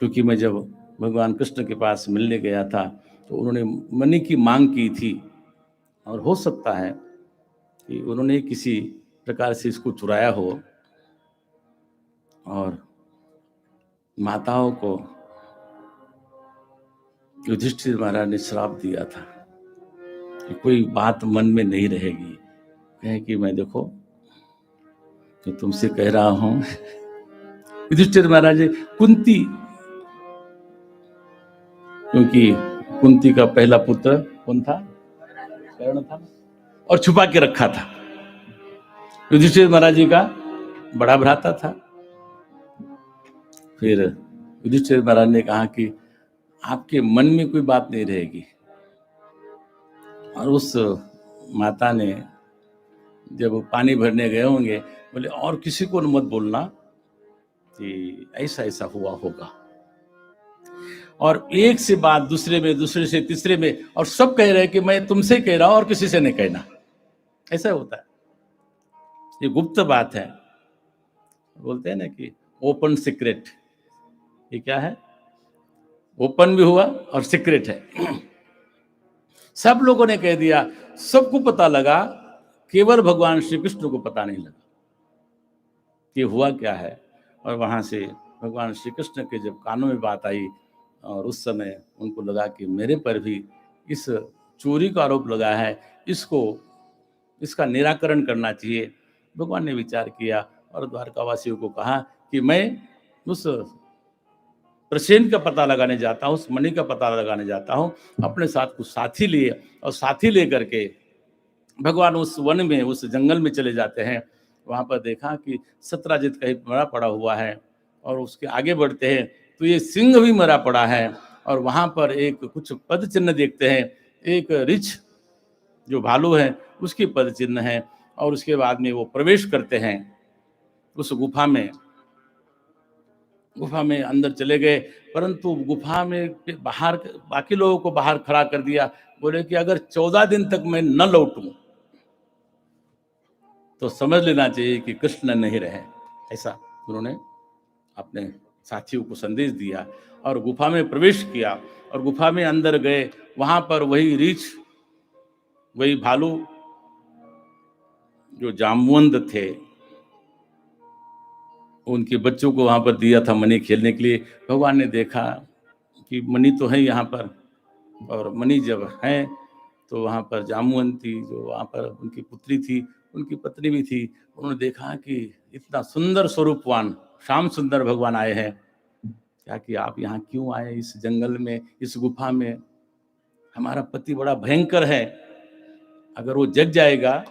Speaker 3: क्योंकि मैं जब भगवान कृष्ण के पास मिलने गया था तो उन्होंने मणि की मांग की थी, और हो सकता है कि उन्होंने किसी प्रकार से इसको चुराया हो, और माताओं को युधिष्ठिर महाराज ने श्राप दिया था कि कोई बात मन में नहीं रहेगी। कहे कि मैं देखो कि तुमसे कह रहा हूं। युधिष्ठिर महाराज कुंती, क्योंकि कुंती का पहला पुत्र कौन था? कर्ण था, और छुपा के रखा था। युधिष्ठिर महाराज जी का बड़ा भ्राता था। फिर युधिष्ठिर महाराज ने कहा कि आपके मन में कोई बात नहीं रहेगी। और उस माता ने जब पानी भरने गए होंगे बोले और किसी को मत बोलना कि ऐसा ऐसा हुआ होगा। और एक से बात दूसरे में, दूसरे से तीसरे में, और सब कह रहे हैं कि मैं तुमसे कह रहा हूं और किसी से नहीं कहना। ऐसा होता है, ये गुप्त बात है। बोलते हैं ना कि ओपन सीक्रेट। ये क्या है? ओपन भी हुआ और सीक्रेट है। सब लोगों ने कह दिया, सबको पता लगा, केवल भगवान श्री कृष्ण को पता नहीं लगा कि हुआ क्या है। और वहां से भगवान श्री कृष्ण के जब कानों में बात आई, और उस समय उनको लगा कि मेरे पर भी इस चोरी का आरोप लगा है, इसका निराकरण करना चाहिए। भगवान ने विचार किया और द्वारकावासियों को कहा कि मैं उस प्रसेन का पता लगाने जाता हूँ, उस मणि का पता लगाने जाता हूँ। अपने साथ कुछ साथी लिए, और साथी लेकर के भगवान उस वन में, उस जंगल में चले जाते हैं। वहां पर देखा कि सत्राजित कहीं मरा पड़ा हुआ है, और उसके आगे बढ़ते हैं तो ये सिंह भी मरा पड़ा है। और वहां पर एक कुछ पद चिन्ह देखते हैं, एक रिछ जो भालू है उसकी पद चिन्ह है। और उसके बाद में वो प्रवेश करते हैं उस गुफा में। गुफा में अंदर चले गए, परंतु गुफा में बाहर बाकी लोगों को बाहर खड़ा कर दिया। बोले कि अगर 14 दिन तक मैं न लौटूं तो समझ लेना चाहिए कि कृष्ण नहीं रहे। ऐसा उन्होंने अपने साथियों को संदेश दिया, और गुफा में प्रवेश किया। और गुफा में अंदर गए, वहां पर वही रीछ, वही भालू जो जामवंत थे, उनके बच्चों को वहाँ पर दिया था मणि खेलने के लिए। भगवान ने देखा कि मणि तो है यहाँ पर, और मणि जब है तो वहाँ पर जामवंती जो वहाँ पर उनकी पुत्री थी, उनकी पत्नी भी थी, उन्होंने देखा कि इतना सुंदर स्वरूपवान श्याम सुंदर भगवान आए हैं, क्या कि आप यहाँ क्यों आए इस जंगल में, इस गुफा में? हमारा पति बड़ा भयंकर है, अगर वो जग जाएगा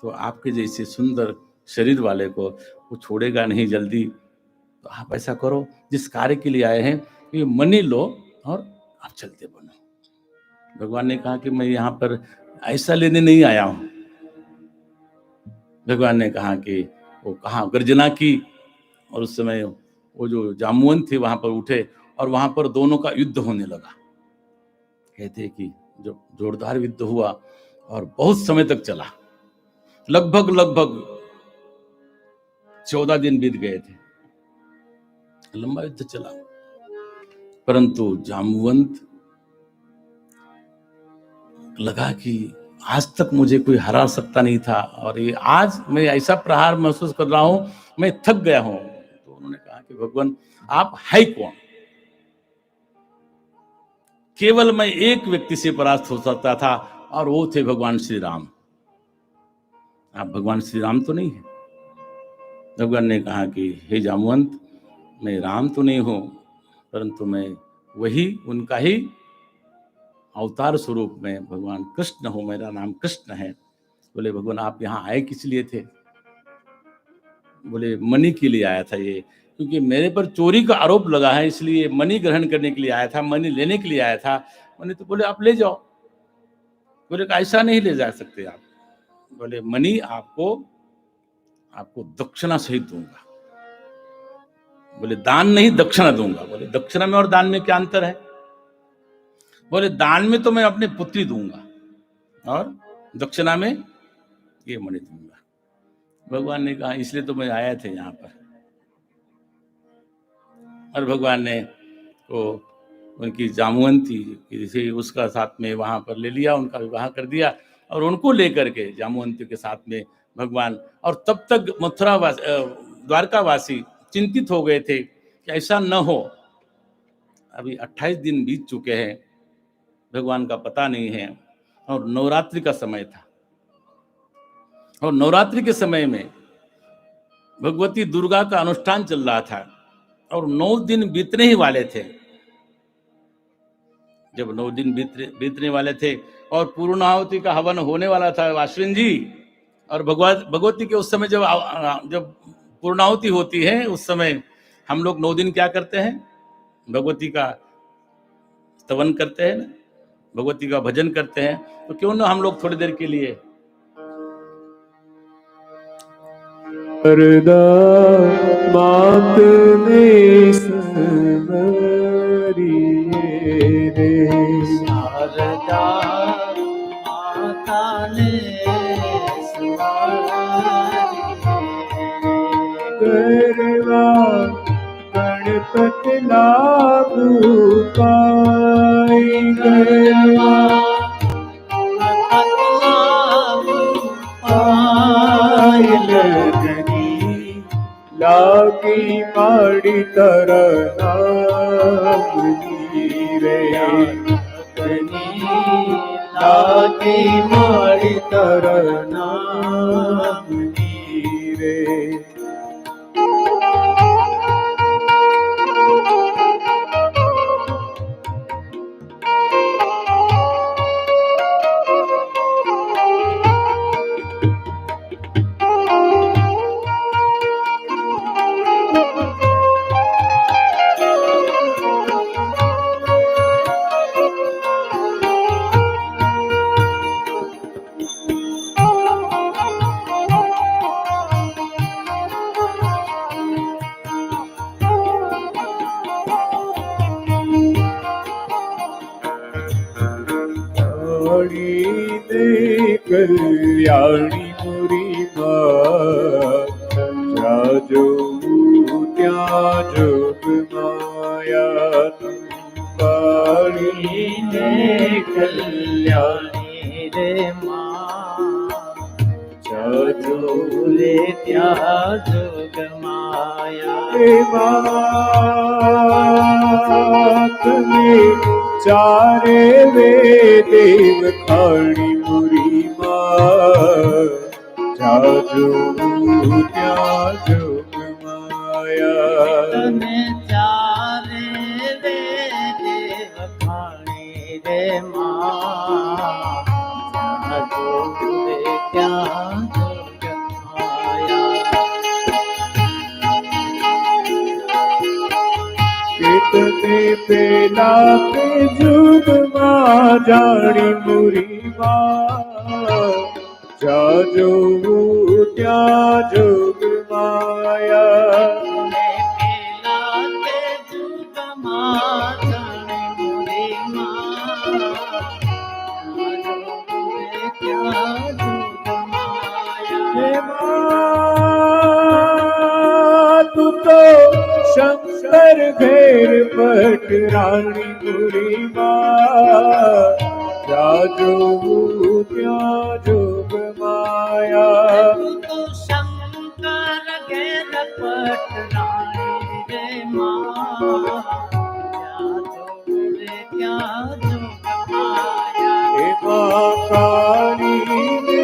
Speaker 3: तो आपके जैसे सुंदर शरीर वाले को वो छोड़ेगा नहीं जल्दी। तो आप ऐसा करो, जिस कार्य के लिए आए हैं ये मणि लो और आप चलते बनो। भगवान ने कहा कि मैं यहाँ पर ऐसा लेने नहीं आया हूं। भगवान ने कहा कि वो कहा गर्जना की, और उस समय वो जो जामुन थे वहां पर उठे और वहां पर दोनों का युद्ध होने लगा। कहते कि जो जोरदार युद्ध हुआ और बहुत समय तक चला, लगभग 14 दिन बीत गए थे, लंबा युद्ध चला। परंतु जामवंत लगा कि आज तक मुझे कोई हरा सकता नहीं था, और ये आज मैं ऐसा प्रहार महसूस कर रहा हूं, मैं थक गया हूं। तो उन्होंने कहा कि भगवान आप है कौन? केवल मैं एक व्यक्ति से परास्त हो सकता था, और वो थे भगवान श्री राम। आप भगवान श्री राम तो नहीं है? भगवान ने कहा कि हे जामवंत, मैं राम तो नहीं हूं, परंतु मैं वही उनका ही अवतार स्वरूप में भगवान कृष्ण हूं, मेरा नाम कृष्ण है। बोले भगवान आप यहाँ आए किस लिए थे? बोले मणि के लिए आया था ये, क्योंकि मेरे पर चोरी का आरोप लगा है, इसलिए मणि ग्रहण करने के लिए आया था, मणि लेने के लिए आया था। मणि तो बोले आप ले जाओ। बोले ऐसा नहीं ले जा सकते आप। बोले मणि आपको दक्षिणा सहित दूंगा। बोले दान नहीं दक्षिणा दूंगा। बोले दक्षिणा में और दान में क्या अंतर है? बोले दान में तो मैं अपनी पुत्री दूंगा, और दक्षिणा में ये मणि दूंगा। भगवान ने कहा इसलिए तो मैं आया थे यहाँ पर। और भगवान ने वो उनकी जामुवंती किसी उसका साथ में वहां पर ले लिया, उनका विवाह कर दिया, और उनको लेकर के जामुवंती के साथ में भगवान, और तब तक मथुरा द्वारका वासी चिंतित हो गए थे कि ऐसा न हो, अभी 28 दिन बीत चुके हैं, भगवान का पता नहीं है, और नवरात्रि का समय था, और नवरात्रि के समय में भगवती दुर्गा का अनुष्ठान चल रहा था, और 9 दिन बीतने ही वाले थे। जब 9 दिन बीतने वाले थे और पूर्णाहुति का हवन होने वाला था अश्विन जी, और भगवती के उस समय जब पूर्णाहुति होती है, उस समय हम लोग 9 दिन क्या करते हैं? भगवती का स्तवन करते हैं ना, भगवती का भजन करते हैं। तो क्यों ना हम लोग थोड़ी देर के लिए
Speaker 1: शारदा मात ने स्मरिये रे,
Speaker 2: शारदा माता ने
Speaker 1: गरवा गणपति लागू पाई, गरवा पाई लगनी लागी माड़ी तरह रे, लागी माड़ी तरह रे। कल्याणी मुरी जो त्या जोग माया, काली ने कल्याणी रे माँ,
Speaker 2: जो ले ત્યાં જોગ માયા
Speaker 1: હે માતને ચારે વેદેવ ખાણી મુરી માં જાજો ત્યાં જોગ માયા
Speaker 2: તને ચારે દેવ ખાણી રે માં જોગ રે ત્યાં જોગ માયા
Speaker 1: તને પેલા પે જુગમાં જાણી મુરી માં જાજો ત્યાં જોગ માયા હે માં તું તો શંકર ઘેર પટ રાણી મુરી માં જાજો ત્યાં જોગ માયા
Speaker 2: શંકર ઘેર પટરાણી રે ત્યાં જોગ માયા
Speaker 1: હે માં કાળી ને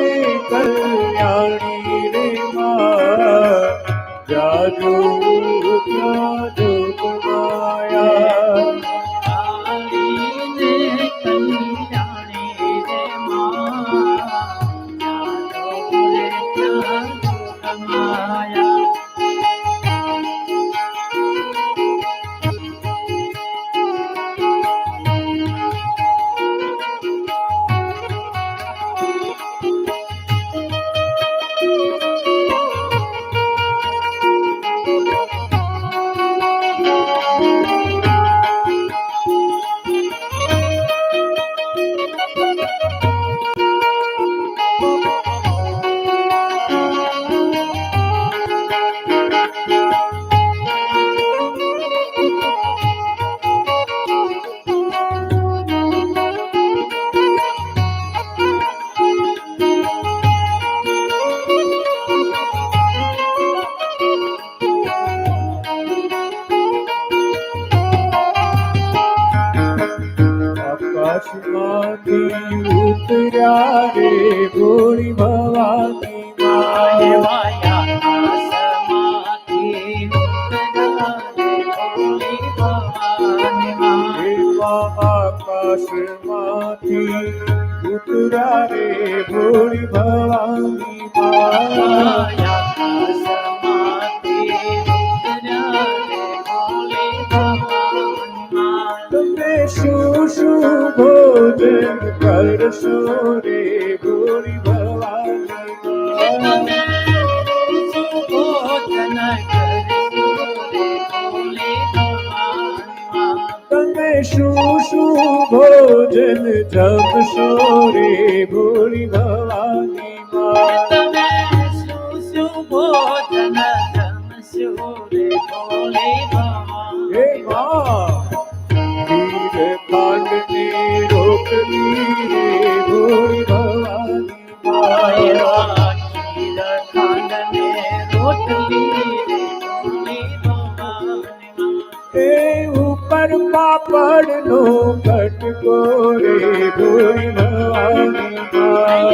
Speaker 1: કલ્યાણી રે માં જાજો ત્યાં જોગ માયા
Speaker 2: કાળીને કલ્યાણી રે માં ત્યાં જોગ માયા
Speaker 1: આકાશમાંથી ઉતર્યા રે ભોળી ભવાની
Speaker 2: માય
Speaker 1: માં
Speaker 2: માયા આકાશમાંથી ઉતર્યા રે ભોળી ભવાની
Speaker 1: હે માં તમે શું શું ભોજન કરશો રે ભોળી ભવાની માં તમે શું શું ભોજન જમશો રે ભોળી ભવાની માં હે માં ખીર ખાંડ ને રોટલી રે ભોળી ભવાની માં એ ઉપર પાપડ નો કટકો રે ભોળી ભવાની માં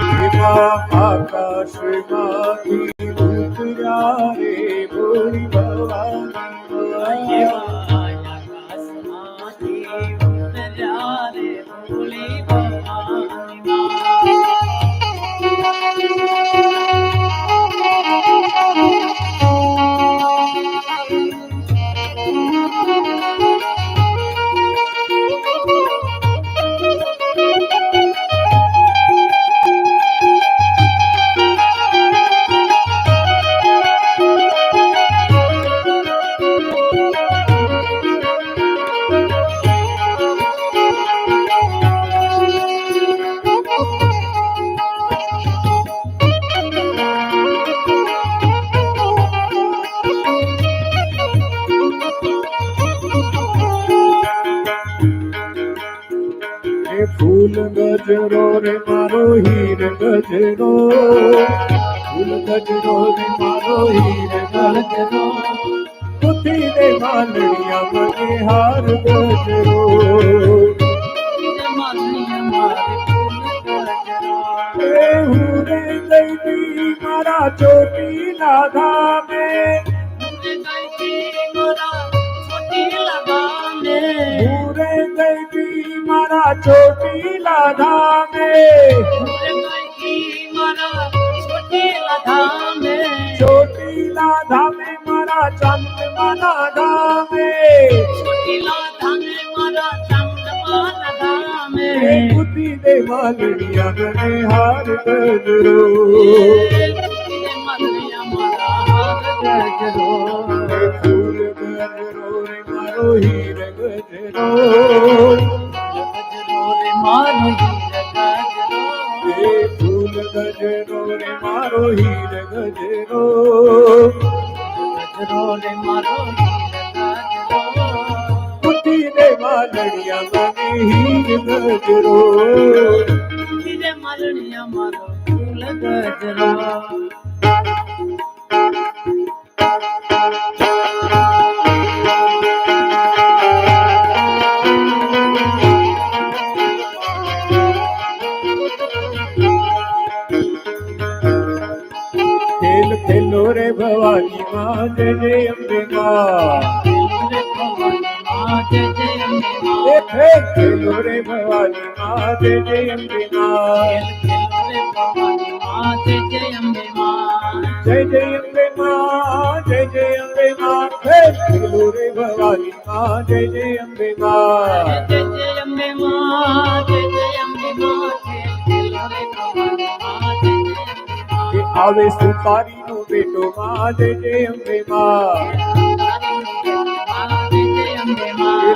Speaker 1: એમાં આકાશમાંથી ઉતર્યા રે ભોળી ભવાની गजरो रे मारो हीर गजरो, फूल गजरो रे मारो हीर गजरो, कुथी दे मालड़िया मने हार गजरो, रे गई मारा चोटी लाधा में, पूरे गई मारा चोटी लाधा में, चोटी लाधा में मारा चंद माना धामे, कुती दे मालड़िया मने हार गजरो, फूल गजरो रे मारो हीर गजरो, फूल गजरो रे मारो हीर गजरो, कुती दे मालड़िया मने हीर गजरो, खेल खेलो रे भवानी माँ जय जय अम्बे माँ, खेल खेलो रे भवानी माँ जय जय अम्बे माँ, जय जय अम्बे माँ, जय जय अम्बे माँ, खेल खेलो रे भवानी माँ जय जय अम्बे माँ, आवे सुपारी नो बेटो माँ जय जय अम्बे माँ,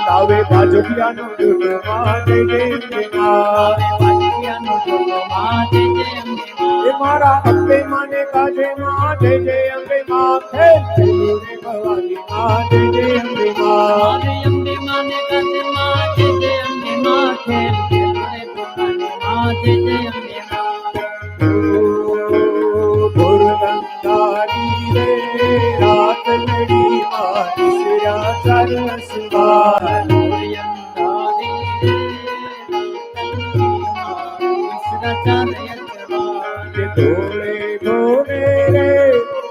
Speaker 1: लावे बाजोटिया नो जोटो माँ जय जय अम्बे माँ, मारा अम्बे माने काजे माँ जय जय अम्बे माँ, खेल खेलो रे भवानी माँ जय जय अम्बे माँ, गुरगंधारी रे रात लड़ी माँ सिरा सरसवार, घोड़े घोड़े रे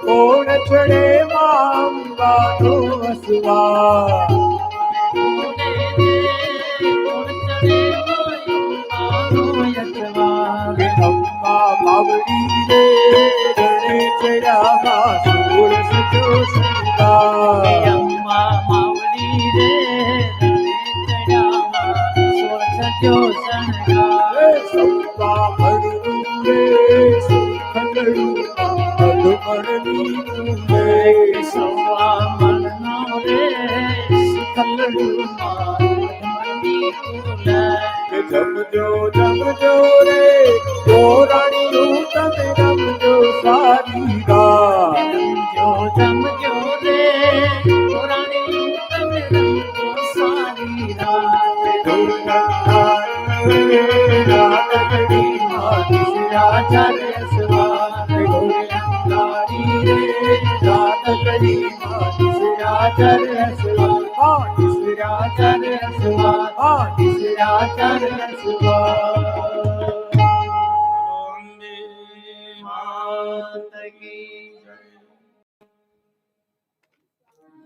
Speaker 1: कौन चढ़े मांगा नो असवार, अम्मा बावड़ी रे रे चढ़ा माँ सूर सजो संगार, सौवा भरू रे सुखलड़ू मधुमरनी रे, जम जो रे ओ रानी रूप में रम जो सारी रात, रात लड़ी माँ सिरा सरसवार, रात लड़ी माँ सिरा सरसवार,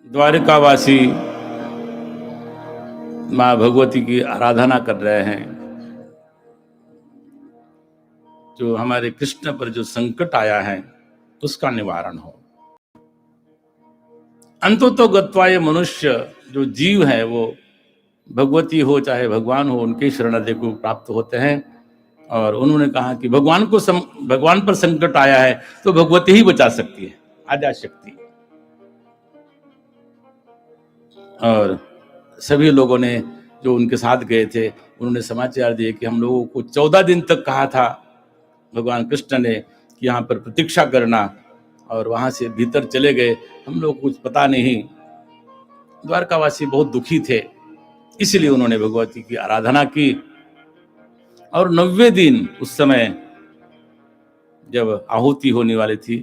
Speaker 3: द्वारिकावासी माँ भगवती की आराधना कर रहे हैं। जो हमारे कृष्ण पर जो संकट आया है उसका निवारण हो। अंततो गत्वा ये मनुष्य जो जीव है वो भगवती हो चाहे भगवान हो उनके शरणागति को प्राप्त होते हैं। और उन्होंने कहा कि भगवान पर संकट आया है तो भगवती ही बचा सकती है, आद्या शक्ति। और सभी लोगों ने जो उनके साथ गए थे उन्होंने समाचार दिए कि हम लोगों को 14 दिन तक कहा था भगवान कृष्ण ने कि यहाँ पर प्रतीक्षा करना, और वहां से भीतर चले गए, हम लोग कुछ पता नहीं। द्वारकावासी बहुत दुखी थे, इसलिए उन्होंने भगवती की आराधना की और 90 दिन उस समय जब आहुति होने वाली थी,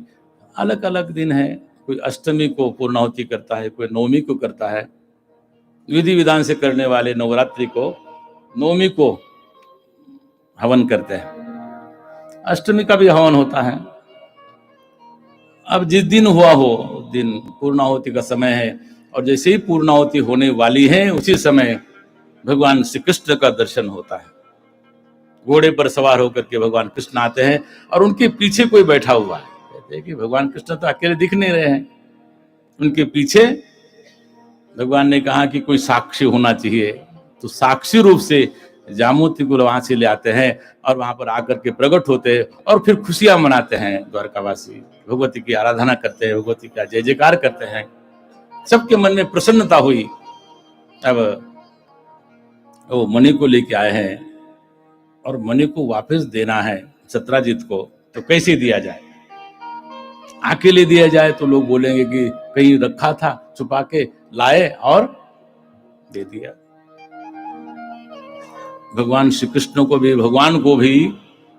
Speaker 3: अलग अलग दिन है, कोई अष्टमी को पूर्णाहुति करता है, कोई नवमी को करता है। विधि विधान से करने वाले नवरात्रि को नवमी को हवन करते हैं, अष्टमी का भी हवन होता है। अब जिस दिन हुआ हो उस दिन पूर्णाहुति का समय है, और जैसे ही पूर्णाहुति होने वाली है उसी समय भगवान श्री कृष्ण का दर्शन होता है। घोड़े पर सवार होकर के भगवान कृष्ण आते हैं और उनके पीछे कोई बैठा हुआ है। कहते हैं कि भगवान कृष्ण तो अकेले दिख नहीं रहे हैं, उनके पीछे भगवान ने कहा कि कोई साक्षी होना चाहिए, तो साक्षी रूप से जामवती को वहां से ले आते हैं और वहां पर आकर के प्रकट होते हैं और फिर खुशियां मनाते हैं। द्वारकावासी भगवती की आराधना करते हैं, भगवती का जय जयकार करते हैं, सबके मन में प्रसन्नता हुई। अब वो मणि को लेके आए हैं और मणि को वापस देना है सत्राजित को, तो कैसे दिया जाए? अकेले दिया जाए तो लोग बोलेंगे कि कहीं रखा था, छुपा के लाए और दे दिया। भगवान श्री कृष्ण को भी, भगवान को भी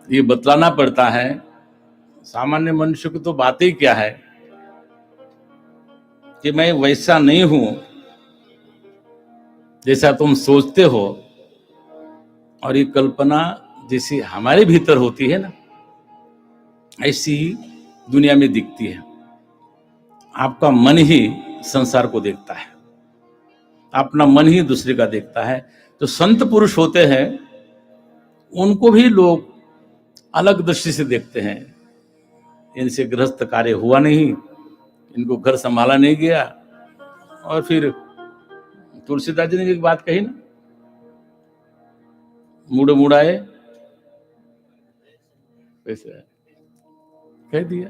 Speaker 3: ये बतलाना पड़ता है। सामान्य मनुष्य की तो बात ही क्या है कि मैं वैसा नहीं हूं जैसा तुम सोचते हो, और ये कल्पना जैसी हमारे भीतर होती है ना, ऐसी ही दुनिया में दिखती है। आपका मन ही संसार को देखता है, अपना मन ही दूसरे का देखता है। तो संत पुरुष होते हैं, उनको भी लोग अलग दृष्टि से देखते हैं। इनसे गृहस्थ कार्य हुआ नहीं, इनको घर संभाला नहीं गया। और फिर तुलसीदास जी ने एक बात कही ना, मूड मुड़ाए वैसे कह दिया।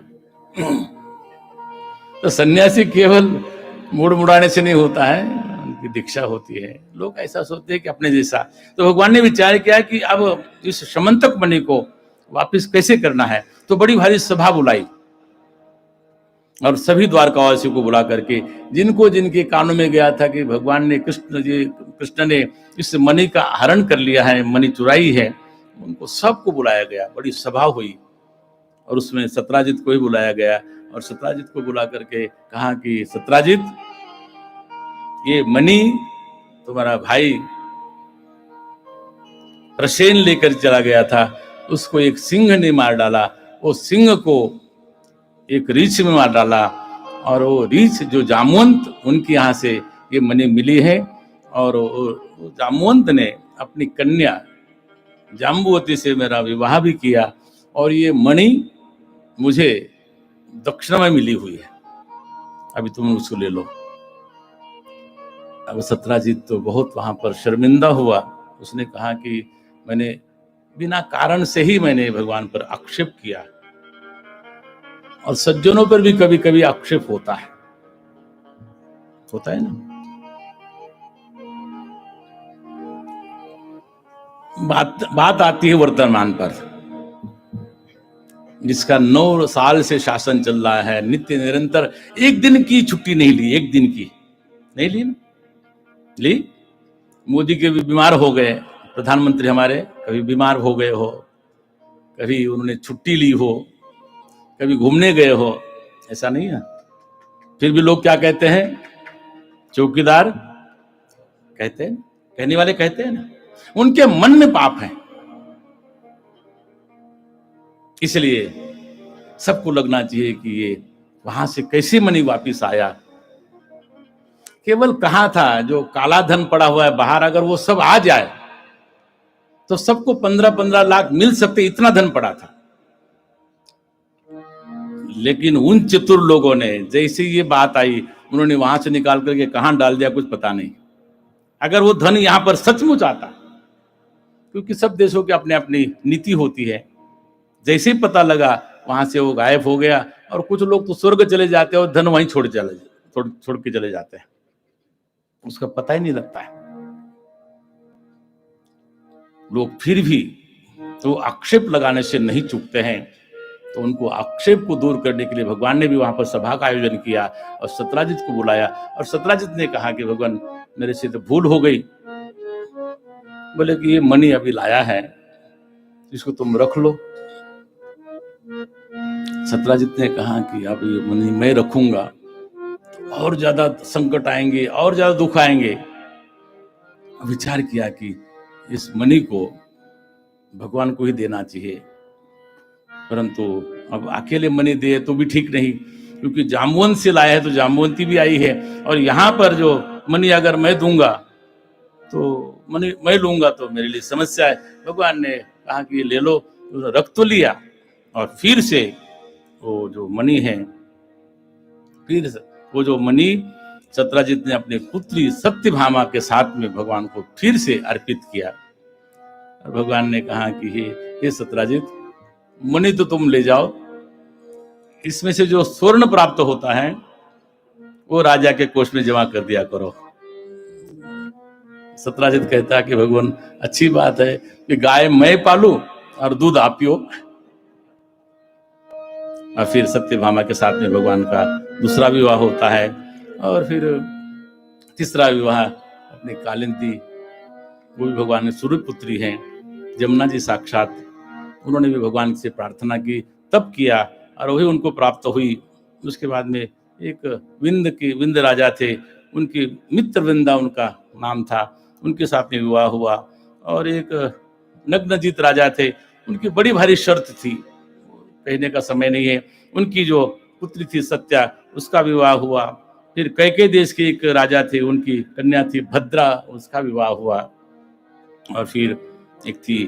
Speaker 3: तो सन्यासी केवल मूड मुड़ाने से नहीं होता है, उनकी दीक्षा होती है। लोग ऐसा सोचते हैं कि अपने जैसा। तो भगवान ने विचार किया कि अब इस समंतक मणि को वापिस कैसे करना है, तो बड़ी भारी सभा बुलाई और सभी द्वारकावासियों को बुला करके, जिनको जिनके कानों में गया था कि भगवान ने कृष्ण ने इस मणि का हरण कर लिया है, मणि चुराई है, उनको सबको बुलाया गया। बड़ी सभा हुई और उसमें सत्राजित को भी बुलाया गया और सत्राजित को बुला करके कहा कि सत्राजित, ये मणि तुम्हारा भाई प्रसेन लेकर चला गया था, उसको एक सिंह ने मार डाला, वो सिंह को एक रीछ में मार डाला, और वो रीछ जो जामवंत, उनके यहाँ से ये मणि मिली है। और वो जामवंत ने अपनी कन्या जाम्बुवती से मेरा विवाह भी किया, और ये मणि मुझे दक्षिणा में मिली हुई है, अभी तुम उसको ले लो। अब सत्राजित तो बहुत वहां पर शर्मिंदा हुआ। उसने कहा कि मैंने बिना कारण से ही मैंने भगवान पर आक्षेप किया, और सज्जनों पर भी कभी कभी आक्षेप होता है ना। बात आती है वर्तमान पर, जिसका 9 साल से शासन चल रहा है, नित्य निरंतर, एक दिन की छुट्टी नहीं ली, एक दिन की नहीं ली ना, ली। मोदी के भी बीमार हो गए, प्रधानमंत्री हमारे कभी बीमार हो गए हो, कभी उन्होंने छुट्टी ली हो, कभी घूमने गए हो, ऐसा नहीं है। फिर भी लोग क्या कहते हैं, चौकीदार कहते हैं, कहने वाले कहते हैं ना, उनके मन में पाप है। इसलिए सबको लगना चाहिए कि ये वहां से कैसे मणि वापिस आया। केवल कहा था जो काला धन पड़ा हुआ है बाहर, अगर वो सब आ जाए तो सबको 15-15 लाख मिल सकते, इतना धन पड़ा था। लेकिन उन चतुर लोगों ने जैसे ये बात आई, उन्होंने वहां से निकाल करके कहां डाल दिया कुछ पता नहीं। अगर वो धन यहां पर सचमुच आता, क्योंकि सब देशों की अपनी अपनी नीति होती है, जैसे ही पता लगा वहां से वो गायब हो गया। और कुछ लोग तो स्वर्ग चले जाते हैं और धन वहीं छोड़ के चले जाते हैं, उसका पता ही नहीं लगता है। लोग फिर भी तो आक्षेप लगाने से नहीं चूकते हैं, तो उनको आक्षेप को दूर करने के लिए भगवान ने भी वहां पर सभा का आयोजन किया और सत्राजित को बुलाया। और सत्राजित ने कहा कि भगवान, मेरे से तो भूल हो गई। बोले कि ये मणि अभी लाया है, इसको तुम रख लो। सत्राजित ने कहा कि अब ये मणि मैं रखूंगा, और ज्यादा संकट आएंगे, और ज्यादा दुख आएंगे। विचार किया कि इस मणि को भगवान को ही देना चाहिए, परंतु अब अकेले मणि दे तो भी ठीक नहीं, क्योंकि जाम्बुवंत से लाया है तो जाम्बुवंती भी आई है, और यहाँ पर जो मणि अगर मैं दूंगा तो मणि मैं लूंगा तो मेरे लिए समस्या है। भगवान ने कहा कि ये ले लो, रख तो लिया, और फिर से वो जो मणि है, फिर वो जो मणि सत्राजित ने अपने पुत्री सत्यभामा के साथ में भगवान को फिर से अर्पित किया। और भगवान ने कहा कि हे सत्राजित, मणि तो तुम ले जाओ, इसमें से जो स्वर्ण प्राप्त होता है वो राजा के कोष में जमा कर दिया करो। सत्राजित कहता है कि भगवान अच्छी बात है कि गाय मैं पालूं और दूध आप पियो। और फिर सत्यभामा के साथ में भगवान का दूसरा विवाह होता है, और फिर तीसरा विवाह अपनी कालिंदी, वो भी भगवान ने सूर्य पुत्री हैं, जमुना जी साक्षात, उन्होंने भी भगवान से प्रार्थना की, तप किया, और वही उनको प्राप्त हुई। उसके बाद में एक विंद राजा थे, उनकी मित्र विंदा उनका नाम था, उनके साथ में विवाह हुआ। और एक नग्नजीत राजा थे, उनकी बड़ी भारी शर्त थी, कहने का समय नहीं है, उनकी जो पुत्री थी सत्या, उसका विवाह हुआ। फिर कैके देश के एक राजा थे, उनकी कन्या थी भद्रा, उसका विवाह हुआ। और फिर एक थी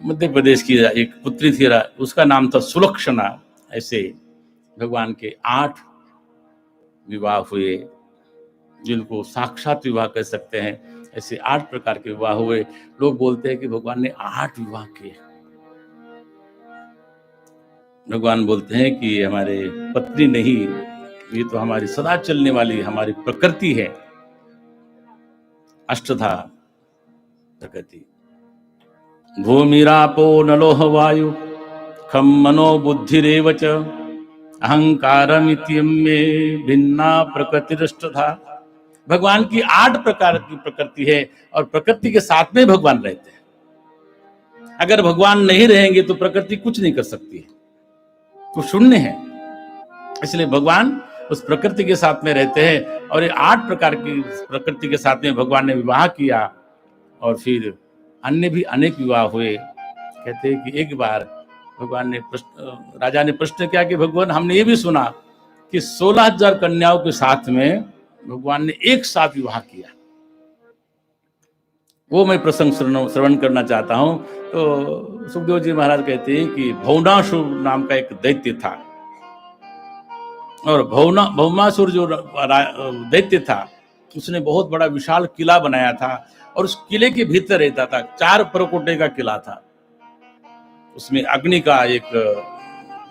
Speaker 3: मध्य प्रदेश की एक पुत्री थी, उसका नाम था सुलक्षणा। ऐसे भगवान के 8 विवाह हुए, जिनको साक्षात विवाह कह सकते हैं। ऐसे 8 प्रकार के विवाह हुए। लोग बोलते हैं कि भगवान ने 8 विवाह किए। भगवान बोलते हैं कि हमारे पत्नी नहीं, ये तो हमारी सदा चलने वाली हमारी प्रकृति है, अष्टधा प्रकृति। भूमिरापो नलोह वायु खम मनो बुद्धिरेव च अहंकारमित्यम्ये भिन्ना प्रकृतिरष्टधा। भगवान की 8 प्रकार की प्रकृति है, और प्रकृति के साथ में भगवान रहते हैं। अगर भगवान नहीं रहेंगे तो प्रकृति कुछ नहीं कर सकती है, तो शून्य है। इसलिए भगवान उस प्रकृति के साथ में रहते हैं, और ये 8 प्रकार की प्रकृति के साथ में भगवान ने विवाह किया। और फिर अन्य भी अनेक विवाह हुए। कहते हैं कि एक बार भगवान ने राजा ने प्रश्न किया कि भगवान, हमने ये भी सुना कि 16,000 कन्याओं के साथ में भगवान ने एक साथ विवाह किया। वो मैं प्रसंग श्रवण करना चाहता हूं। तो सुखदेव जी महाराज कहते हैं कि भौमासुर नाम का एक दैत्य था, और भौमासुर जो दैत्य था, उसने बहुत बड़ा विशाल किला बनाया था, और उस किले के भीतर रहता था। 4 परकोटे का किला था। उसमें अग्नि का एक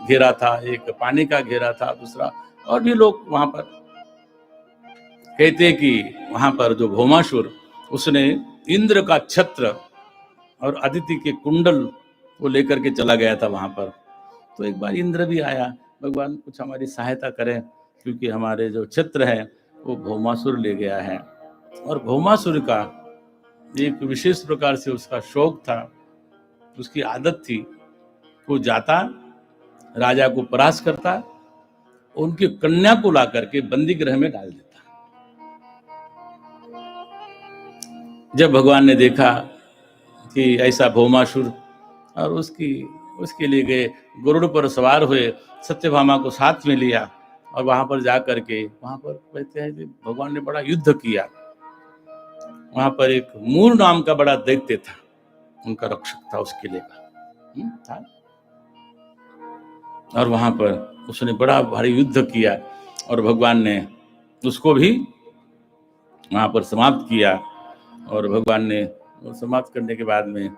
Speaker 3: घेरा था, एक पानी का घेरा था, दूसरा और भी लोग वहां पर। कहते हैं कि वहां पर जो भौमासुर, उसने इंद्र का छत्र और अदिति के कुंडल को लेकर के चला गया था वहां पर। तो एक बार इंद्र भी आया, भगवान कुछ हमारी सहायता करें, क्योंकि हमारे जो छत्र है वो भौमासुर ले गया है। और भौमासुर का एक विशेष प्रकार से उसका शौक था, उसकी आदत थी, वो जाता राजा को परास्त करता, उनकी कन्या को ला करके बंदी गृह में डाल देता। जब भगवान ने देखा कि ऐसा भौमासुर, और उसके लिए गए, गरुड़ पर सवार हुए, सत्यभामा को साथ में लिया, और वहां पर जा करके, वहां पर कहते हैं कि भगवान ने बड़ा युद्ध किया। वहां पर एक मूर नाम का बड़ा दैत्य था, उनका रक्षक था उस किले का, और वहां पर उसने बड़ा भारी युद्ध किया, और भगवान ने उसको भी वहां पर समाप्त किया। और भगवान ने समाप्त करने के बाद में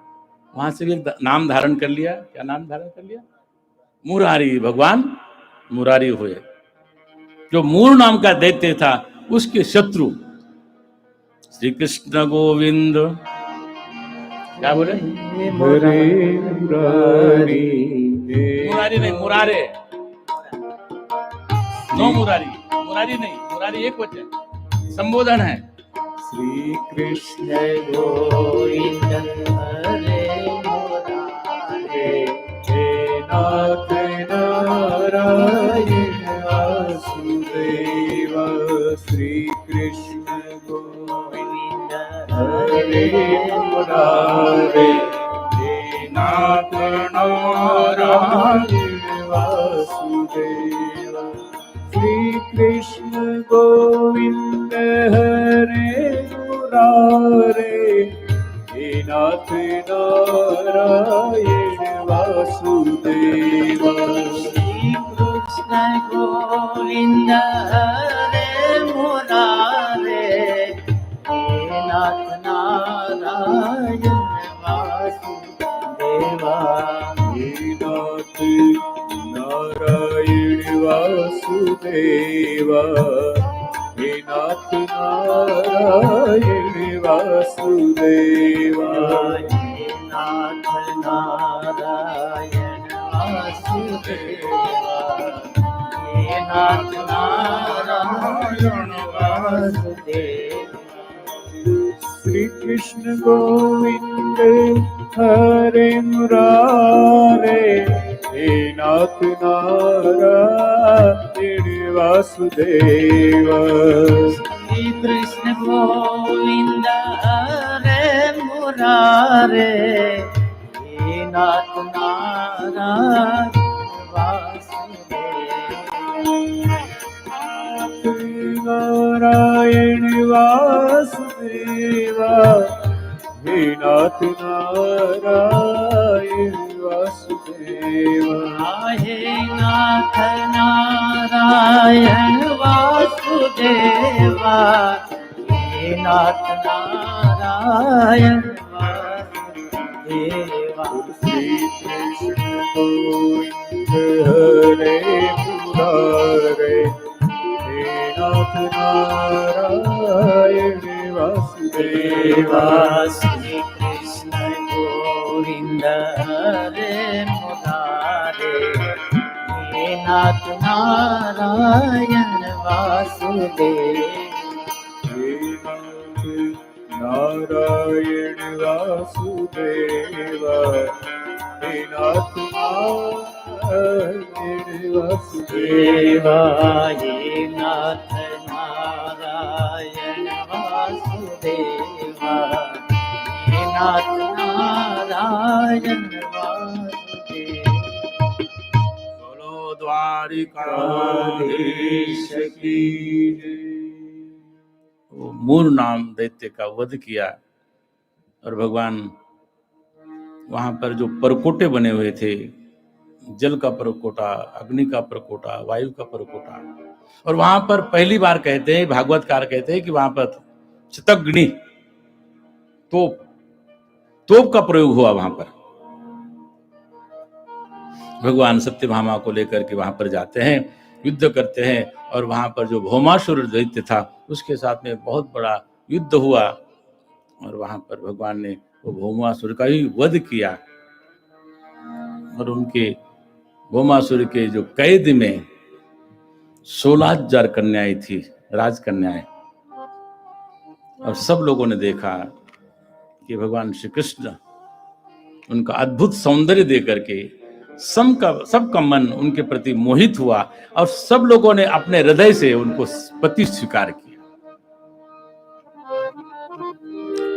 Speaker 3: वहां से भी एक नाम धारण कर लिया। क्या नाम धारण कर लिया? मुरारी। भगवान मुरारी हुए। जो मूर नाम का दैत्य था, उसके शत्रु श्री कृष्ण गोविंद, क्या बोले? मुरारी नहीं, मुरारे। नो मुरारी, मुरारी नहीं, मुरारी एक वचन संबोधन है।
Speaker 2: श्री कृष्ण गोविंद हरे मुरारी। नारायण वासुदेव श्री कृष्ण गोविंद हरे मुरारे हे नाथ नारायण वासुदेव श्री कृष्ण गोविंद हरे मुरारे हे नाथ नारायण वासुदेव
Speaker 1: श्री कृष्ण गोविंद हरे मुरारे हे नाथ नारायण वासुदेवा
Speaker 2: हे नाथ नारायण वासुदेव हे नाथ नारायण वासुदेव
Speaker 1: हे नाथ नारायण वासुदेवा हे नाथ नारायण वासुदेवा
Speaker 2: श्री कृष्ण गोविंद हरे मुरारे हे नाथ नारायण वासुदेव
Speaker 1: श्री कृष्ण गोविंद हरे मुरारे हे नाथ नारायण
Speaker 2: नारायण वासुदेवा हे नाथ नारायण वासुदेवा
Speaker 1: हे नाथ नारायण वासुदेवा हे नाथ नारायण वासुदेवा
Speaker 2: श्री कृष्ण गोविंद हरे मुरारे हे नाथ नारायण वासुदेवा
Speaker 1: श्री कृष्ण गोविंद हरे मुरारे हे नाथ नारायण वासुदेव
Speaker 2: हे नाथ नारायण वासुदेवा हे नाथ नारायण वासुदेवा
Speaker 1: हे नाथ नारायण वासुदेवा हे नाथ नारायण वासुदेवा
Speaker 3: बोलो द्वारिकाधीश की जय। वो मूर नाम दैत्य का वध किया और भगवान वहां पर जो परकोटे बने हुए थे, जल का परकोटा, अग्नि का परकोटा, वायु का परकोटा, और वहां पर पहली बार कहते हैं, भागवतकार कहते हैं कि वहां पर शतग्नि तोप का प्रयोग हुआ। वहां पर भगवान सत्यभामा को लेकर के वहां पर जाते हैं, युद्ध करते हैं, और वहां पर जो भौमासुर दैत्य था उसके साथ में बहुत बड़ा युद्ध हुआ, और वहां पर भगवान ने वो भौमासुर का ही वध किया। और उनके भौमासुर के जो कैद में 16,000 कन्याएं थी, राजकन्याएं, और सब लोगों ने देखा कि भगवान श्री कृष्ण उनका अद्भुत सौंदर्य दे करके सबका मन उनके प्रति मोहित हुआ, और सब लोगों ने अपने हृदय से उनको पति स्वीकार किया।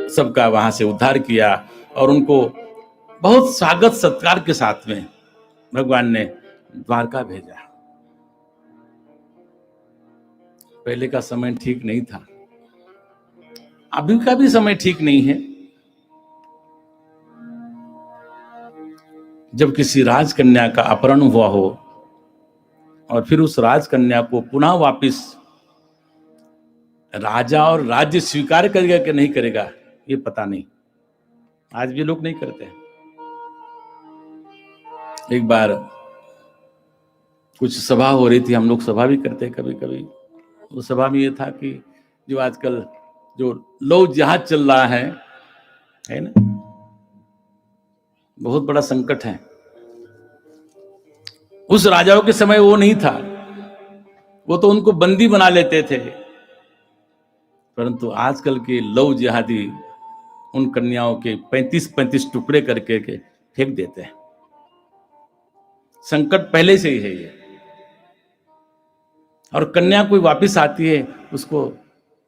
Speaker 3: सबका वहां से उद्धार किया और उनको बहुत स्वागत सत्कार के साथ में भगवान ने द्वारका भेजा। पहले का समय ठीक नहीं था, अभी का भी समय ठीक नहीं है। जब किसी राजकन्या का अपहरण हुआ हो और फिर उस राजकन्या को पुनः वापिस राजा और राज्य स्वीकार करेगा कि नहीं करेगा ये पता नहीं, आज भी लोग नहीं करते। एक बार कुछ सभा हो रही थी, हम लोग सभा भी करते हैं कभी कभी। उस सभा में ये था कि जो आजकल जो लौ जहाज चल रहा है ना, बहुत बड़ा संकट है। उस राजाओं के समय वो नहीं था, वो तो उनको बंदी बना लेते थे, परंतु आजकल के लौ जिहादी उन कन्याओं के 35-35 टुकड़े करके के फेंक देते हैं। संकट पहले से ही है ये। और कन्या कोई वापस आती है, उसको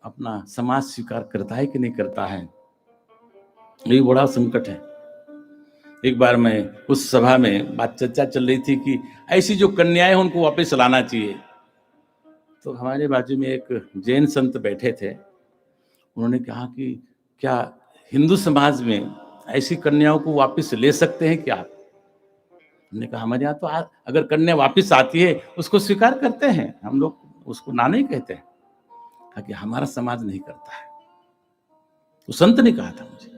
Speaker 3: अपना समाज स्वीकार करता है कि नहीं करता है, ये बड़ा संकट है। एक बार मैं उस सभा में बात चर्चा चल रही थी कि ऐसी जो कन्याएं हैं उनको वापस लाना चाहिए। तो हमारे बाजू में एक जैन संत बैठे थे, उन्होंने कहा कि क्या हिंदू समाज में ऐसी कन्याओं को वापस ले सकते हैं क्या? हमने कहा हमारे यहाँ तो अगर कन्या वापस आती है उसको स्वीकार करते हैं, हम लोग उसको ना नहीं कहते हैं। कहा कि हमारा समाज नहीं करता है। तो संत ने कहा था मुझे,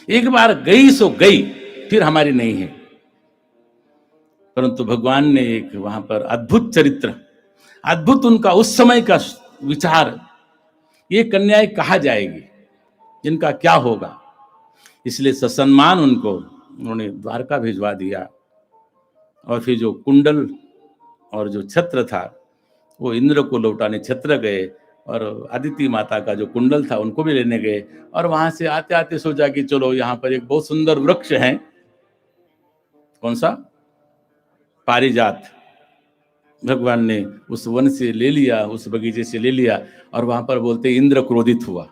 Speaker 3: एक बार गई सो गई, फिर हमारी नहीं है। परंतु भगवान ने एक वहां पर अद्भुत चरित्र, अद्भुत उनका उस समय का विचार, ये कन्याएं कहा जाएगी, इनका क्या होगा, इसलिए ससम्मान उनको उन्होंने द्वारका भिजवा दिया। और फिर जो कुंडल और जो छत्र था वो इंद्र को लौटाने छत्र गए, और अदिति माता का जो कुंडल था उनको भी लेने गए। और वहां से आते आते सोचा कि चलो यहाँ पर एक बहुत सुंदर वृक्ष है, कौन सा, पारिजात, भगवान ने उस वन से ले लिया, उस बगीचे से ले लिया। और वहां पर बोलते इंद्र क्रोधित हुआ,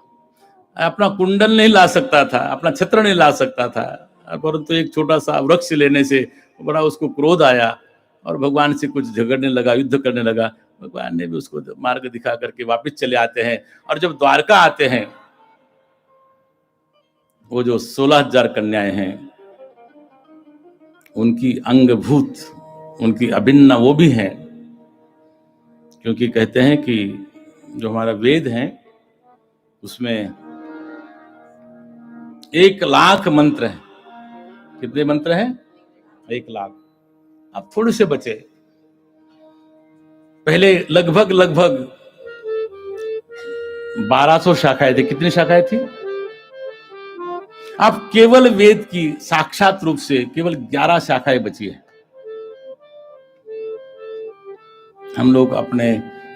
Speaker 3: अपना कुंडल नहीं ला सकता था, अपना छत्र नहीं ला सकता था, परंतु एक छोटा सा वृक्ष लेने से बड़ा उसको क्रोध आया और भगवान से कुछ झगड़ने लगा, युद्ध करने लगा। भगवान ने भी उसको मार्ग दिखा करके वापस चले आते हैं। और जब द्वारका आते हैं, वो जो 16,000 कन्याएं हैं उनकी अंगभूत, उनकी अभिन्न वो भी हैं, क्योंकि कहते हैं कि जो हमारा वेद है उसमें 1,00,000 मंत्र हैं। कितने मंत्र हैं? 1,00,000। अब थोड़े से बचे, पहले लगभग 1200 शाखाएं थी। कितनी शाखाएं थी? अब केवल वेद की साक्षात रूप से केवल 11 शाखाएं बची है। हम लोग अपने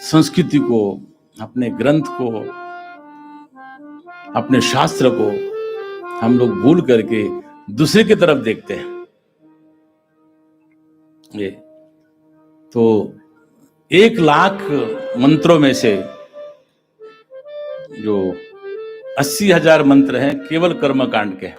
Speaker 3: संस्कृति को, अपने ग्रंथ को, अपने शास्त्र को हम लोग भूल करके दूसरे की तरफ देखते हैं। ये तो 1,00,000 मंत्रों में से जो 80,000 मंत्र हैं केवल कर्म कांड के हैं।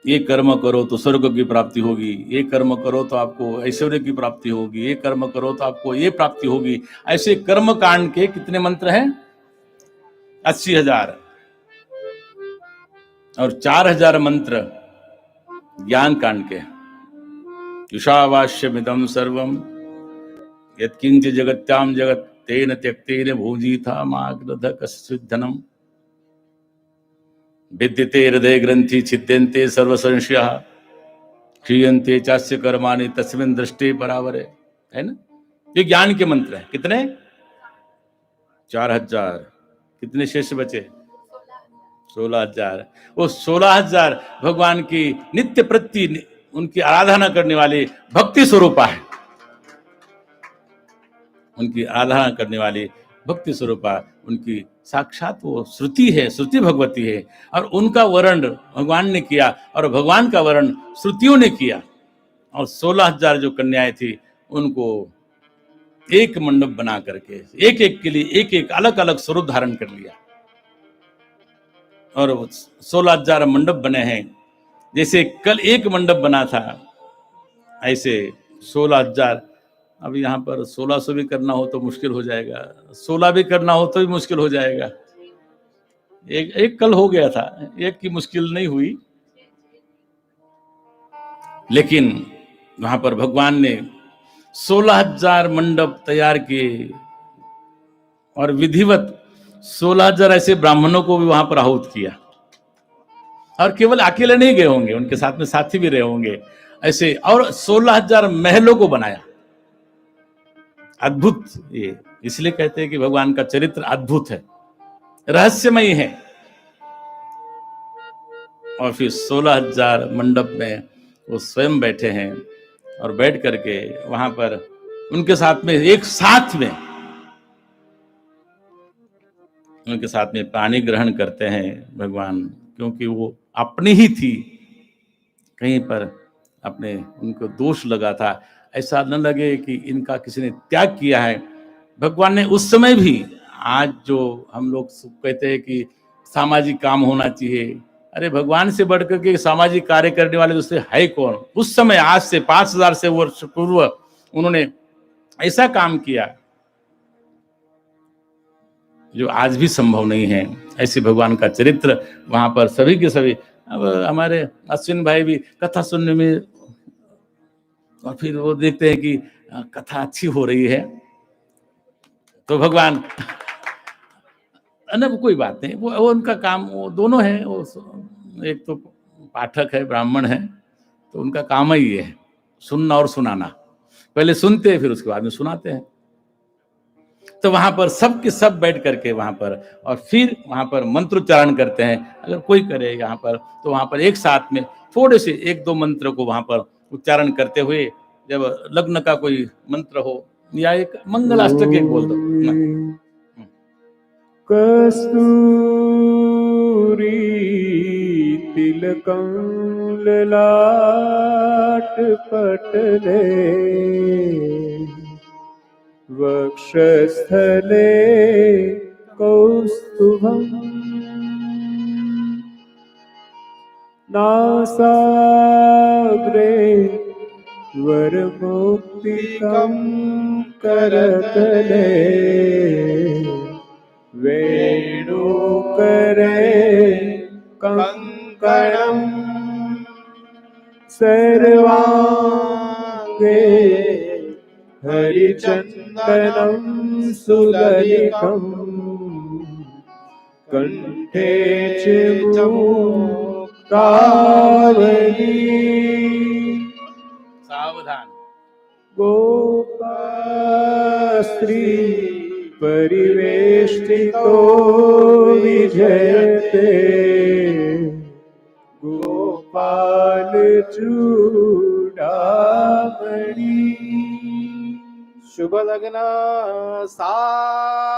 Speaker 3: ये कर्म करो तो स्वर्ग की प्राप्ति होगी, ये कर्म करो तो आपको ऐश्वर्य की प्राप्ति होगी, ये कर्म करो तो आपको ये प्राप्ति होगी। ऐसे कर्म कांड के कितने मंत्र हैं? 80,000। और 4,000 मंत्र ज्ञान कांड के। ईशावास्यमिदं सर्वं यत्किंच जगत्याम जगत तेन त्यक्तेन भूजिथा माग्रध कश्चित् धनम् विद्यते हृदय ग्रंथि छिद्यन्ते सर्व संशयः क्षीयन्ते चास्य कर्माणि तस्मिन् दृष्टे परावरे, है ना? ये ज्ञान के मंत्र हैं। कितने? 4,000। कितने शेष बचे? 16,000। वो 16,000 भगवान की नित्य प्रति उनकी आराधना करने वाले भक्ति स्वरूपा है, उनकी आराधना करने वाली भक्ति स्वरूपा, उनकी साक्षात वो श्रुति है, श्रुति भगवती है। और उनका वर्ण भगवान ने किया और भगवान का वर्ण श्रुतियों ने किया। और 16,000 जो कन्याएं थी उनको एक मंडप बना करके एक एक के लिए एक एक अलग अलग स्वरूप धारण कर लिया। और 16,000 मंडप बने हैं। जैसे कल एक मंडप बना था, ऐसे 16,000। अब यहाँ पर 1600 भी करना हो तो मुश्किल हो जाएगा, 16 भी करना हो तो भी मुश्किल हो जाएगा। एक कल हो गया था, एक की मुश्किल नहीं हुई। लेकिन वहां पर भगवान ने 16,000 मंडप तैयार किए और विधिवत 16,000 ऐसे ब्राह्मणों को भी वहां पर आहूत किया। और केवल अकेले नहीं गए होंगे, उनके साथ में साथी भी रहे होंगे ऐसे। और 16,000 महलों को बनाया। अद्भुत, ये इसलिए कहते हैं कि भगवान का चरित्र अद्भुत है, रहस्यमयी है। और फिर 16,000 मंडप में वो स्वयं बैठे हैं और बैठ करके वहां पर उनके साथ में एक साथ में उनके साथ में पानी ग्रहण करते हैं भगवान, क्योंकि वो अपनी ही थी, कहीं पर अपने उनको दोष लगा था। ऐसा न लगे कि इनका किसी ने त्याग किया है, भगवान ने उस समय भी, आज जो हम लोग कहते हैं कि सामाजिक काम होना चाहिए, अरे भगवान से बढ़कर के सामाजिक कार्य करने वाले दूसरे है कौन? उस समय, आज से 5000 से वर्ष पूर्व उन्होंने ऐसा काम किया जो आज भी संभव नहीं है। ऐसे भगवान का चरित्र वहां पर सभी के सभी। अब हमारे अश्विन भाई भी कथा सुनने में, और फिर वो देखते हैं कि कथा अच्छी हो रही है तो भगवान ना, कोई बात नहीं, वो उनका काम, वो दोनों है, वो एक तो पाठक है, ब्राह्मण है, तो उनका काम ही ये है, सुनना और सुनाना। पहले सुनते हैं, फिर उसके बाद में सुनाते हैं। तो वहां पर सब के सब बैठ करके वहां पर, और फिर वहां पर मंत्रोच्चारण करते हैं। अगर कोई करे यहाँ पर, तो वहां पर एक साथ में थोड़े से 1-2 मंत्र को वहां पर उच्चारण करते हुए, जब लग्न का कोई मंत्र हो या एक मंगलाष्टक एक बोल दो ना।
Speaker 2: कस्तूरी तिलकं ललाट पटले वक्षस्थले कौस्तुभम् नासाग्रे वरमुक्तिकं करतले वेणुकरे कंकणम् सर्वांगे हरिचन्दनं सुललितम् कंठे च मुक्तावली
Speaker 3: सावधान।
Speaker 2: गोपास्त्री परिवेष्टितो विजयते गोपाल चूडामणि शुभ लग्न सावधान।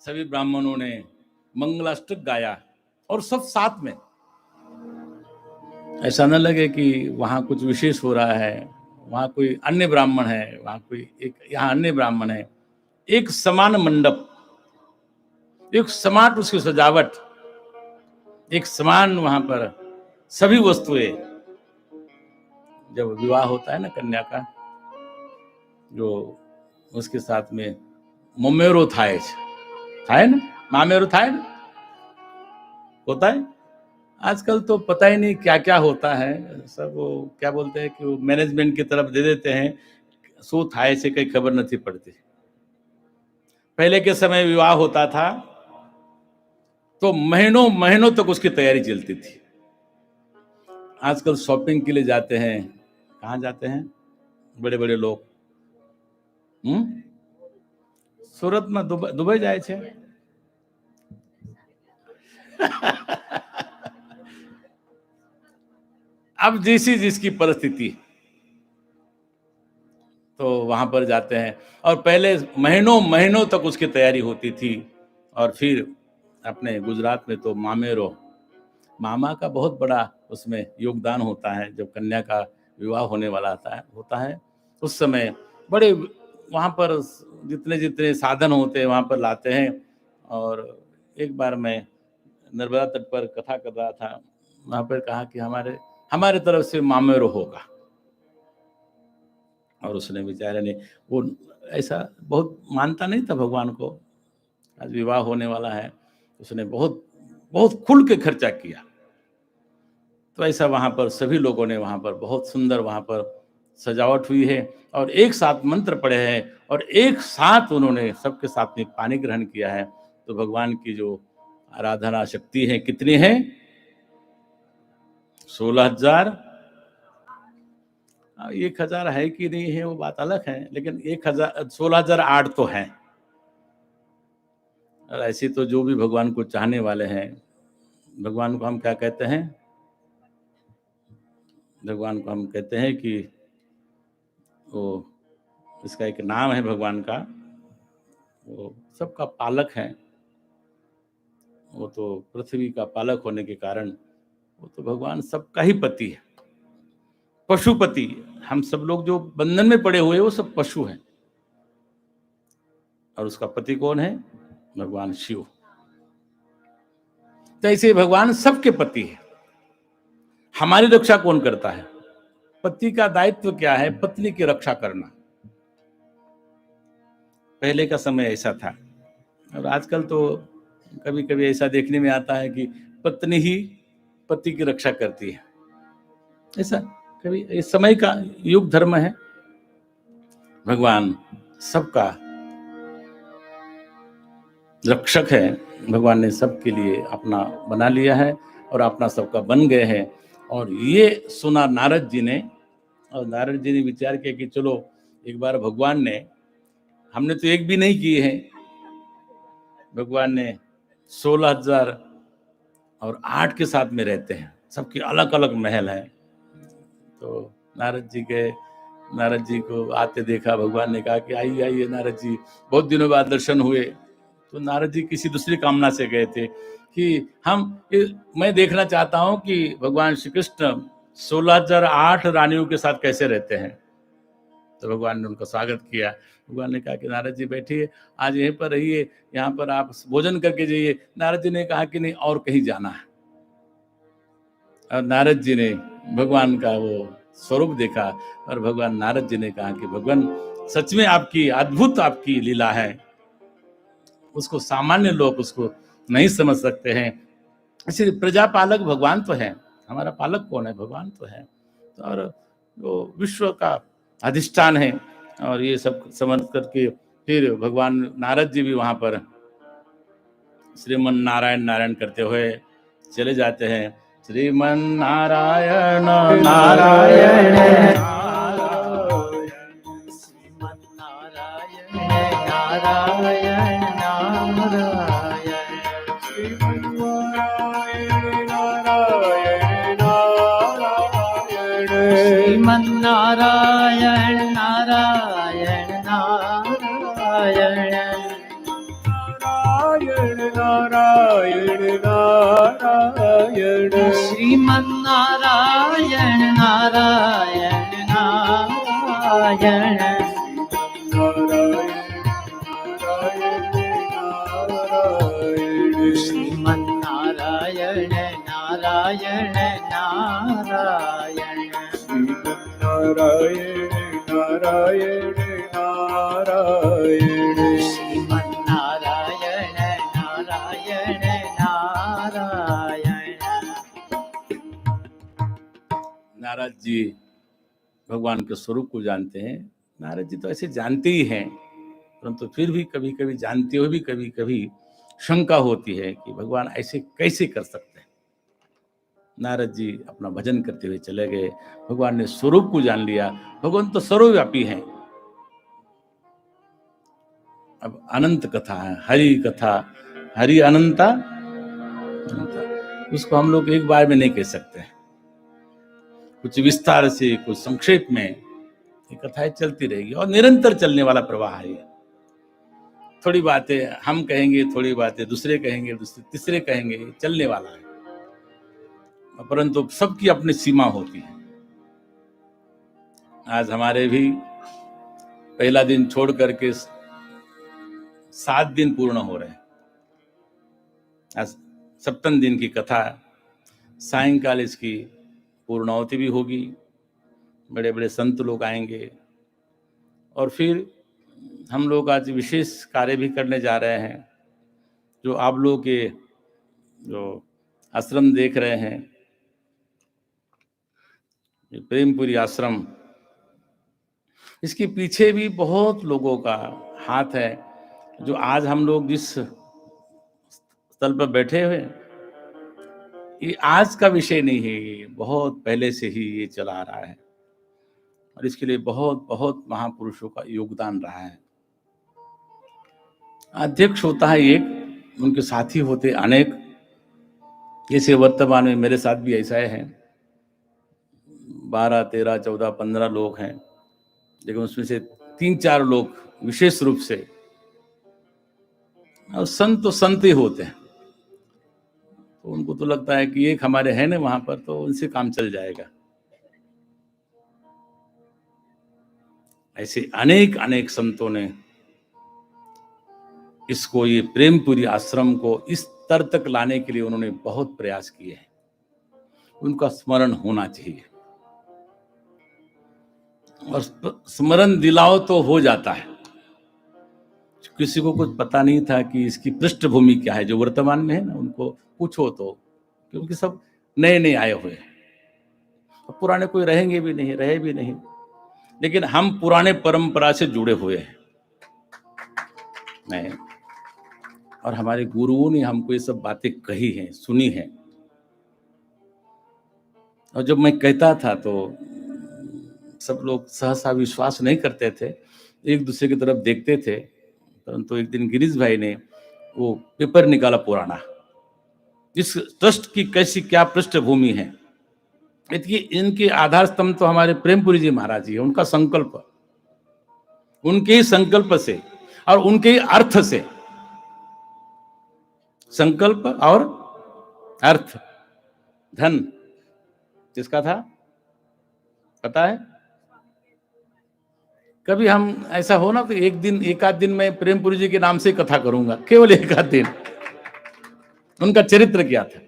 Speaker 3: सभी ब्राह्मणों ने मंगलाष्टक गाया, और सब साथ में। ऐसा न लगे कि वहां कुछ विशेष हो रहा है, वहां कोई अन्य ब्राह्मण है, वहां कोई एक, यहाँ अन्य ब्राह्मण है। एक समान मंडप, एक समान उसकी सजावट, एक समान वहां पर सभी वस्तुएं। जब विवाह होता है ना कन्या का, जो उसके साथ में ममेरो थाय ना, मामेरो थाय ना होता है। आजकल तो पता ही नहीं क्या क्या होता है, सब वो क्या बोलते हैं कि वो मैनेजमेंट की तरफ दे देते हैं, सो थाय से कहीं खबर नहीं पड़ती। पहले के समय विवाह होता था तो महीनों महीनों तक उसकी तैयारी चलती थी। आजकल शॉपिंग के लिए जाते हैं, कहाँ जाते हैं बड़े बड़े लोग? सूरत में दुबई जाए छे। अब जैसी जिसकी परिस्थिति, तो वहां पर जाते हैं, और पहले महीनों महीनों तक उसकी तैयारी होती थी। और फिर अपने गुजरात में तो मामेरो, मामा का बहुत बड़ा उसमें योगदान होता है। जब कन्या का विवाह होने वाला होता है उस समय बड़े वहाँ पर जितने जितने साधन होते हैं वहाँ पर लाते हैं। और एक बार मैं नर्मदा तट पर कथा कर रहा था, वहाँ पर कहा कि हमारे तरफ से मामेरो होगा, और उसने बेचारे ने, वो ऐसा बहुत मानता नहीं था भगवान को, आज विवाह होने वाला है, उसने बहुत बहुत खुल के खर्चा किया। तो ऐसा वहां पर सभी लोगों ने, वहां पर बहुत सुंदर वहां पर सजावट हुई है, और एक साथ मंत्र पढ़े हैं, और एक साथ उन्होंने सबके साथ में पानी ग्रहण किया है। तो भगवान की जो आराधना शक्ति है कितनी है? 16,000। 1,000 है कि नहीं है वो बात अलग है, लेकिन 16,008 तो है। और ऐसे तो जो भी भगवान को चाहने वाले हैं, भगवान को हम क्या कहते हैं? भगवान को हम कहते हैं कि वो, इसका एक नाम है भगवान का, वो सबका पालक है। वो तो पृथ्वी का पालक होने के कारण वो तो भगवान सबका ही पति है, पशुपति। हम सब लोग जो बंधन में पड़े हुए वो सब पशु हैं, और उसका पति कौन है? भगवान शिव। तो ऐसे भगवान सबके पति है। हमारी रक्षा कौन करता है? पति का दायित्व क्या है? पत्नी की रक्षा करना। पहले का समय ऐसा था, और आजकल तो कभी कभी ऐसा देखने में आता है कि पत्नी ही पति की रक्षा करती है। ऐसा कभी, इस समय का युग धर्म है। भगवान सबका रक्षक है। भगवान ने सबके लिए अपना बना लिया है और अपना सबका बन गए हैं। और ये सुना नारद जी ने, और नारद जी ने विचार किया कि चलो एक बार भगवान ने, हमने तो एक भी नहीं किए हैं, भगवान ने 16,008 के साथ में रहते हैं, सबके अलग अलग महल हैं। तो नारद जी को आते देखा, भगवान ने कहा कि आइए आइए नारद जी, बहुत दिनों बाद दर्शन हुए। तो नारद जी किसी दूसरी कामना से गए थे कि मैं देखना चाहता हूं कि भगवान श्री कृष्ण 16,008 रानियों के साथ कैसे रहते हैं। तो भगवान ने उनका स्वागत किया। भगवान ने कहा कि नारद जी बैठिए, आज यहीं पर रहिए, यहाँ पर आप भोजन करके जाइए। नारद जी ने कहा कि नहीं, और कहीं जाना है। और नारद जी ने भगवान का वो स्वरूप देखा, और भगवान नारद जी ने कहा कि भगवान सच में आपकी अद्भुत आपकी लीला है, उसको सामान्य लोग उसको नहीं समझ सकते हैं। इसलिए प्रजापालक भगवान तो है, हमारा पालक कौन है? भगवान तो है, और वो विश्व का अधिष्ठान है। और ये सब समझ करके फिर भगवान नारद जी भी वहां पर श्रीमन नारायण नारायण करते हुए चले जाते हैं। श्रीमन नारायण नारायण
Speaker 1: श्रीमन नारायण नारायण नारायण श्रीमन नारायण नारायण नारायण श्रीमन नारायण नारायण नारायण नारायण नारायण श्रीमन नारायण नारायण नारायण श्रीमन नारायण नारायण नारायण नारायण नारायण श्रीमन नारायण नारायण नारायण।
Speaker 3: नारद जी भगवान के स्वरूप को जानते हैं। नारद जी तो ऐसे जानते ही हैं, परंतु फिर भी कभी कभी जानते हुए भी कभी कभी शंका होती है कि भगवान ऐसे कैसे कर सकते हैं। नारद जी अपना भजन करते हुए चले गए। भगवान ने स्वरूप को जान लिया। भगवान तो सर्वव्यापी हैं। अब अनंत कथा है, हरि कथा, हरि अनंता, उसको हम लोग एक बार में नहीं कह सकते। कुछ विस्तार से, कुछ संक्षेप में ये कथाएं चलती रहेगी, और निरंतर चलने वाला प्रवाह है। थोड़ी बातें हम कहेंगे, थोड़ी बातें दूसरे कहेंगे, दूसरे तीसरे कहेंगे, चलने वाला है। परंतु सबकी अपनी सीमा होती है। आज हमारे भी पहला दिन छोड़ करके 7 दिन पूर्ण हो रहे हैं। आज 7वें दिन की कथा, सायंकाल इसकी पूर्णाहुति भी होगी। बड़े बड़े संत लोग आएंगे, और फिर हम लोग आज विशेष कार्य भी करने जा रहे हैं। जो आप लोग के जो आश्रम देख रहे हैं, प्रेमपुरी आश्रम, इसके पीछे भी बहुत लोगों का हाथ है। जो आज हम लोग जिस स्थल पर बैठे हुए, ये आज का विषय नहीं है, ये बहुत पहले से ही ये चला आ रहा है, और इसके लिए बहुत बहुत महापुरुषों का योगदान रहा है। अध्यक्ष होता है एक, उनके साथी होते अनेक। जैसे वर्तमान में मेरे साथ भी ऐसा है, 12, 13, 14, 15 लोग हैं, लेकिन उसमें से 3-4 लोग विशेष रूप से, और संत तो संत ही होते हैं। तो उनको तो लगता है कि एक हमारे हैं ना वहां पर, तो उनसे काम चल जाएगा। ऐसे अनेक अनेक संतों ने इसको, ये प्रेमपुरी आश्रम को इस स्तर तक लाने के लिए उन्होंने बहुत प्रयास किए हैं। उनका स्मरण होना चाहिए, और स्मरण दिलाओ तो हो जाता है। किसी को कुछ पता नहीं था कि इसकी पृष्ठभूमि क्या है, जो वर्तमान में है ना, उनको पूछो तो, क्योंकि सब नए नए आए हुए हैं, पुराने कोई रहेंगे भी नहीं, रहे भी नहीं, लेकिन हम पुराने परंपरा से जुड़े हुए हैं। नहीं, और हमारे गुरुओं ने हमको ये सब बातें कही हैं, सुनी हैं, और जब मैं कहता था तो सब लोग सहसा विश्वास नहीं करते थे, एक दूसरे की तरफ देखते थे। परंतु एक दिन गिरीश भाई ने वो पेपर निकाला पुराना, इस ट्रस्ट की कैसी क्या पृष्ठभूमि है। देखिए, इनके आधार स्तंभ तो हमारे प्रेमपुरी जी महाराज जी है, उनका संकल्प, उनके ही संकल्प से और उनके ही अर्थ से, संकल्प और अर्थ, धन किसका था पता है? कभी हम ऐसा हो ना तो एक आध दिन मैं प्रेमपुरी जी के नाम से कथा करूंगा, केवल एक आध दिन। उनका चरित्र क्या था,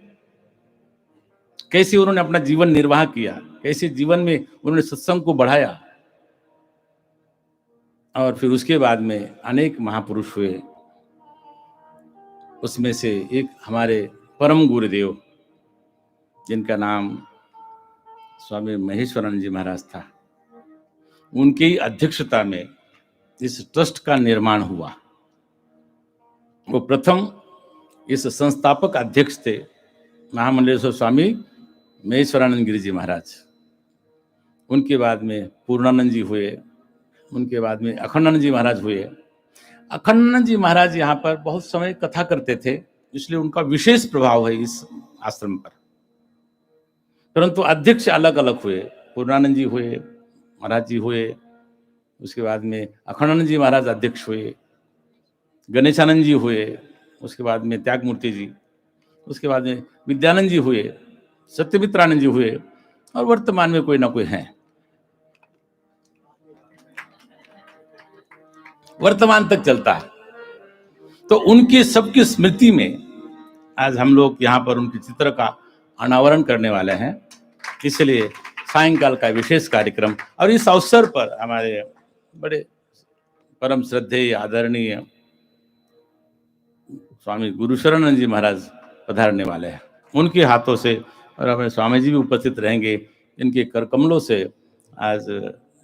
Speaker 3: कैसे उन्होंने अपना जीवन निर्वाह किया, कैसे जीवन में उन्होंने सत्संग को बढ़ाया, और फिर उसके बाद में अनेक महापुरुष हुए। उसमें से एक हमारे परम गुरुदेव, जिनका नाम स्वामी महेश्वरानंद जी महाराज था, उनकी अध्यक्षता में इस ट्रस्ट का निर्माण हुआ। वो प्रथम इस संस्थापक अध्यक्ष थे महामंडलेश्वर स्वामी महेश्वरानंद गिरी जी महाराज। उनके बाद में पूर्णानंद जी हुए, उनके बाद में अखंडानंद जी महाराज हुए। अखंडानंद जी महाराज यहाँ पर बहुत समय कथा करते थे, इसलिए उनका विशेष प्रभाव है इस आश्रम पर। परंतु अध्यक्ष अलग अलग हुए, पूर्णानंद जी हुए, महाराज जी हुए, उसके बाद में अखंडानंद जी महाराज अध्यक्ष हुए, गणेशानंद जी हुए, उसके बाद में त्यागमूर्ति जी, उसके बाद में विद्यानंद जी हुए, सत्यमित्रानंद जी हुए, और वर्तमान में कोई ना कोई हैं, वर्तमान तक चलता है। तो उनकी सबकी स्मृति में आज हम लोग यहाँ पर उनके चित्र का अनावरण करने वाले हैं, इसलिए सायंकाल का विशेष कार्यक्रम। और इस अवसर पर हमारे बड़े परम श्रद्धेय आदरणीय स्वामी गुरुशरणानंद जी महाराज पधारने वाले हैं, उनके हाथों से, और हमारे स्वामी जी भी उपस्थित रहेंगे। इनके कर कमलों से आज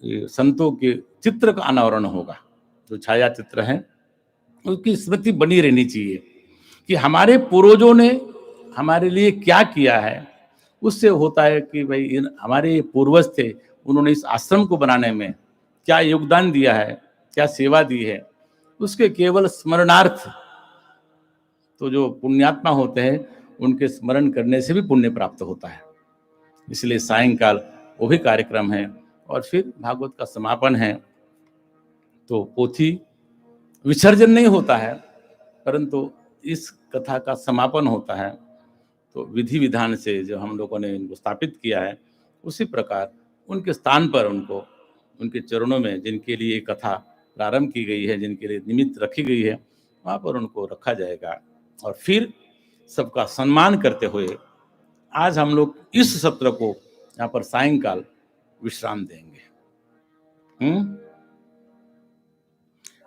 Speaker 3: ये संतों के चित्र का अनावरण होगा, जो छाया चित्र हैं उसकी स्मृति बनी रहनी चाहिए कि हमारे पूर्वजों ने हमारे लिए क्या किया है। उससे होता है कि भाई हमारे पूर्वज थे, उन्होंने इस आश्रम को बनाने में क्या योगदान दिया है, क्या सेवा दी है, उसके केवल स्मरणार्थ तो जो पुण्यात्मा होते हैं उनके स्मरण करने से भी पुण्य प्राप्त होता है। इसलिए सायंकाल वो भी कार्यक्रम है, और फिर भागवत का समापन है। तो पोथी विसर्जन नहीं होता है, परंतु इस कथा का समापन होता है। तो विधि विधान से जो हम लोगों ने इनको स्थापित किया है, उसी प्रकार उनके स्थान पर उनको, उनके चरणों में जिनके लिए कथा प्रारंभ की गई है, जिनके लिए निमित्त रखी गई है, वहाँ पर उनको रखा जाएगा। और फिर सबका सम्मान करते हुए आज हम लोग इस सत्र को यहाँ पर सायंकाल विश्राम देंगे।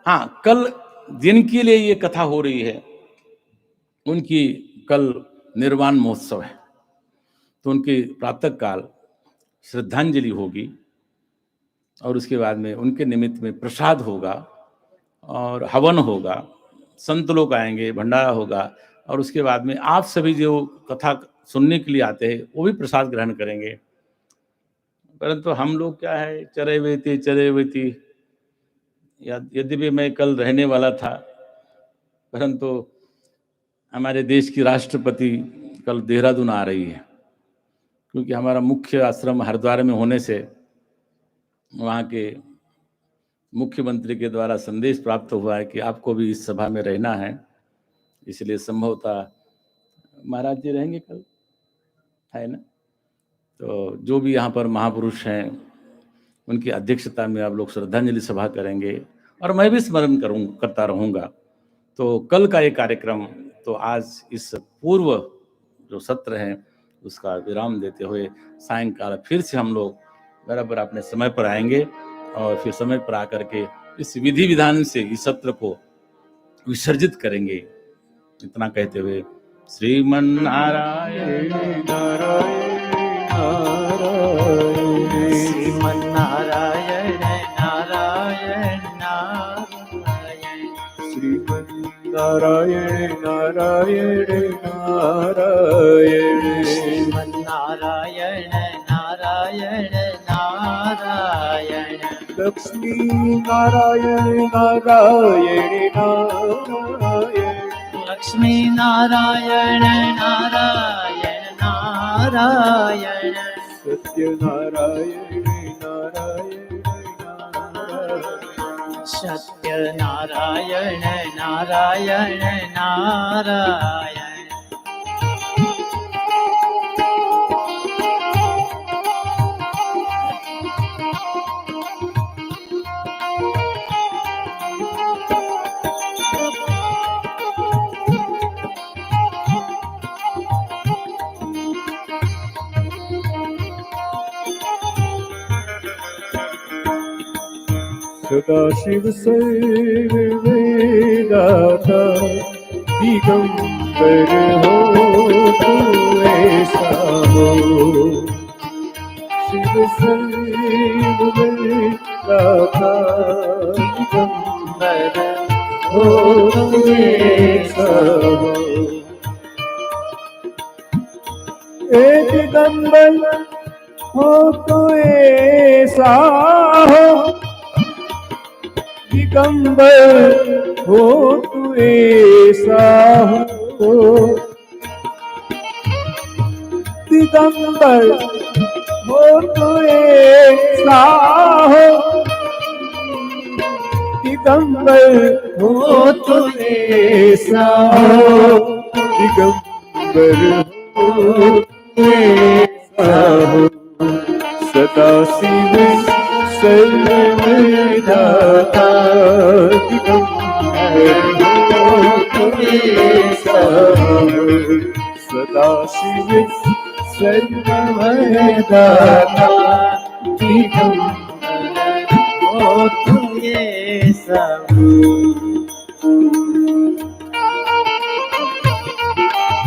Speaker 3: हाँ, कल जिनके लिए ये कथा हो रही है उनकी कल निर्वाण महोत्सव है, तो उनकी प्रातः काल श्रद्धांजलि होगी, और उसके बाद में उनके निमित्त में प्रसाद होगा और हवन होगा, संत लोग आएंगे, भंडारा होगा, और उसके बाद में आप सभी जो कथा सुनने के लिए आते हैं वो भी प्रसाद ग्रहण करेंगे। परंतु हम लोग क्या है, चरे वेती, यद्यपि मैं कल रहने वाला था, परंतु हमारे देश की राष्ट्रपति कल देहरादून आ रही है, क्योंकि हमारा मुख्य आश्रम हरिद्वार में होने से वहाँ के मुख्यमंत्री के द्वारा संदेश प्राप्त हुआ है कि आपको भी इस सभा में रहना है, इसलिए संभवतः महाराज जी रहेंगे कल, है ना। तो जो भी यहाँ पर महापुरुष हैं उनकी अध्यक्षता में आप लोग श्रद्धांजलि सभा करेंगे और मैं भी स्मरण करता रहूँगा। तो कल का ये कार्यक्रम, तो आज इस पूर्व जो सत्र है उसका विराम देते हुए सायंकाल फिर से हम लोग बराबर अपने समय पर आएंगे और फिर समय पर आकर के इस विधि विधान से इस सत्र को विसर्जित करेंगे। इतना कहते हुए श्रीमन नारायण
Speaker 1: श्रीमन नारायण नारायण नारायण
Speaker 2: श्रीमन नारायण नारायण नारायण
Speaker 1: श्रीमन नारायण नारायण नारायण
Speaker 2: लक्ष्मी नारायण नारायण नारायण
Speaker 1: लक्ष्मी नारायण नारायण नारायण
Speaker 2: सत्य नारायण नारायण नारायण
Speaker 1: सत्य नारायण नारायण नारायण
Speaker 2: सदाशिव सर्ववेदाता दिगंबर हो तू ऐसा हो। शिव सर्ववेदाता दिगंबर हो तू ऐसा हो। एक दिगंबर हो तो ऐसा हो, दिगंबर हो तू ऐसा हो। दिगंबर हो तू ऐसा हो, दिगंबर हो तू ऐसा हो। दिगंबर हो तू ऐसा हो। सदाशिव सर्वदाता दिगंबर हो तू ऐसा हो। सदाशिव सर्वदाता दिगंबर हो तू ऐसा हो।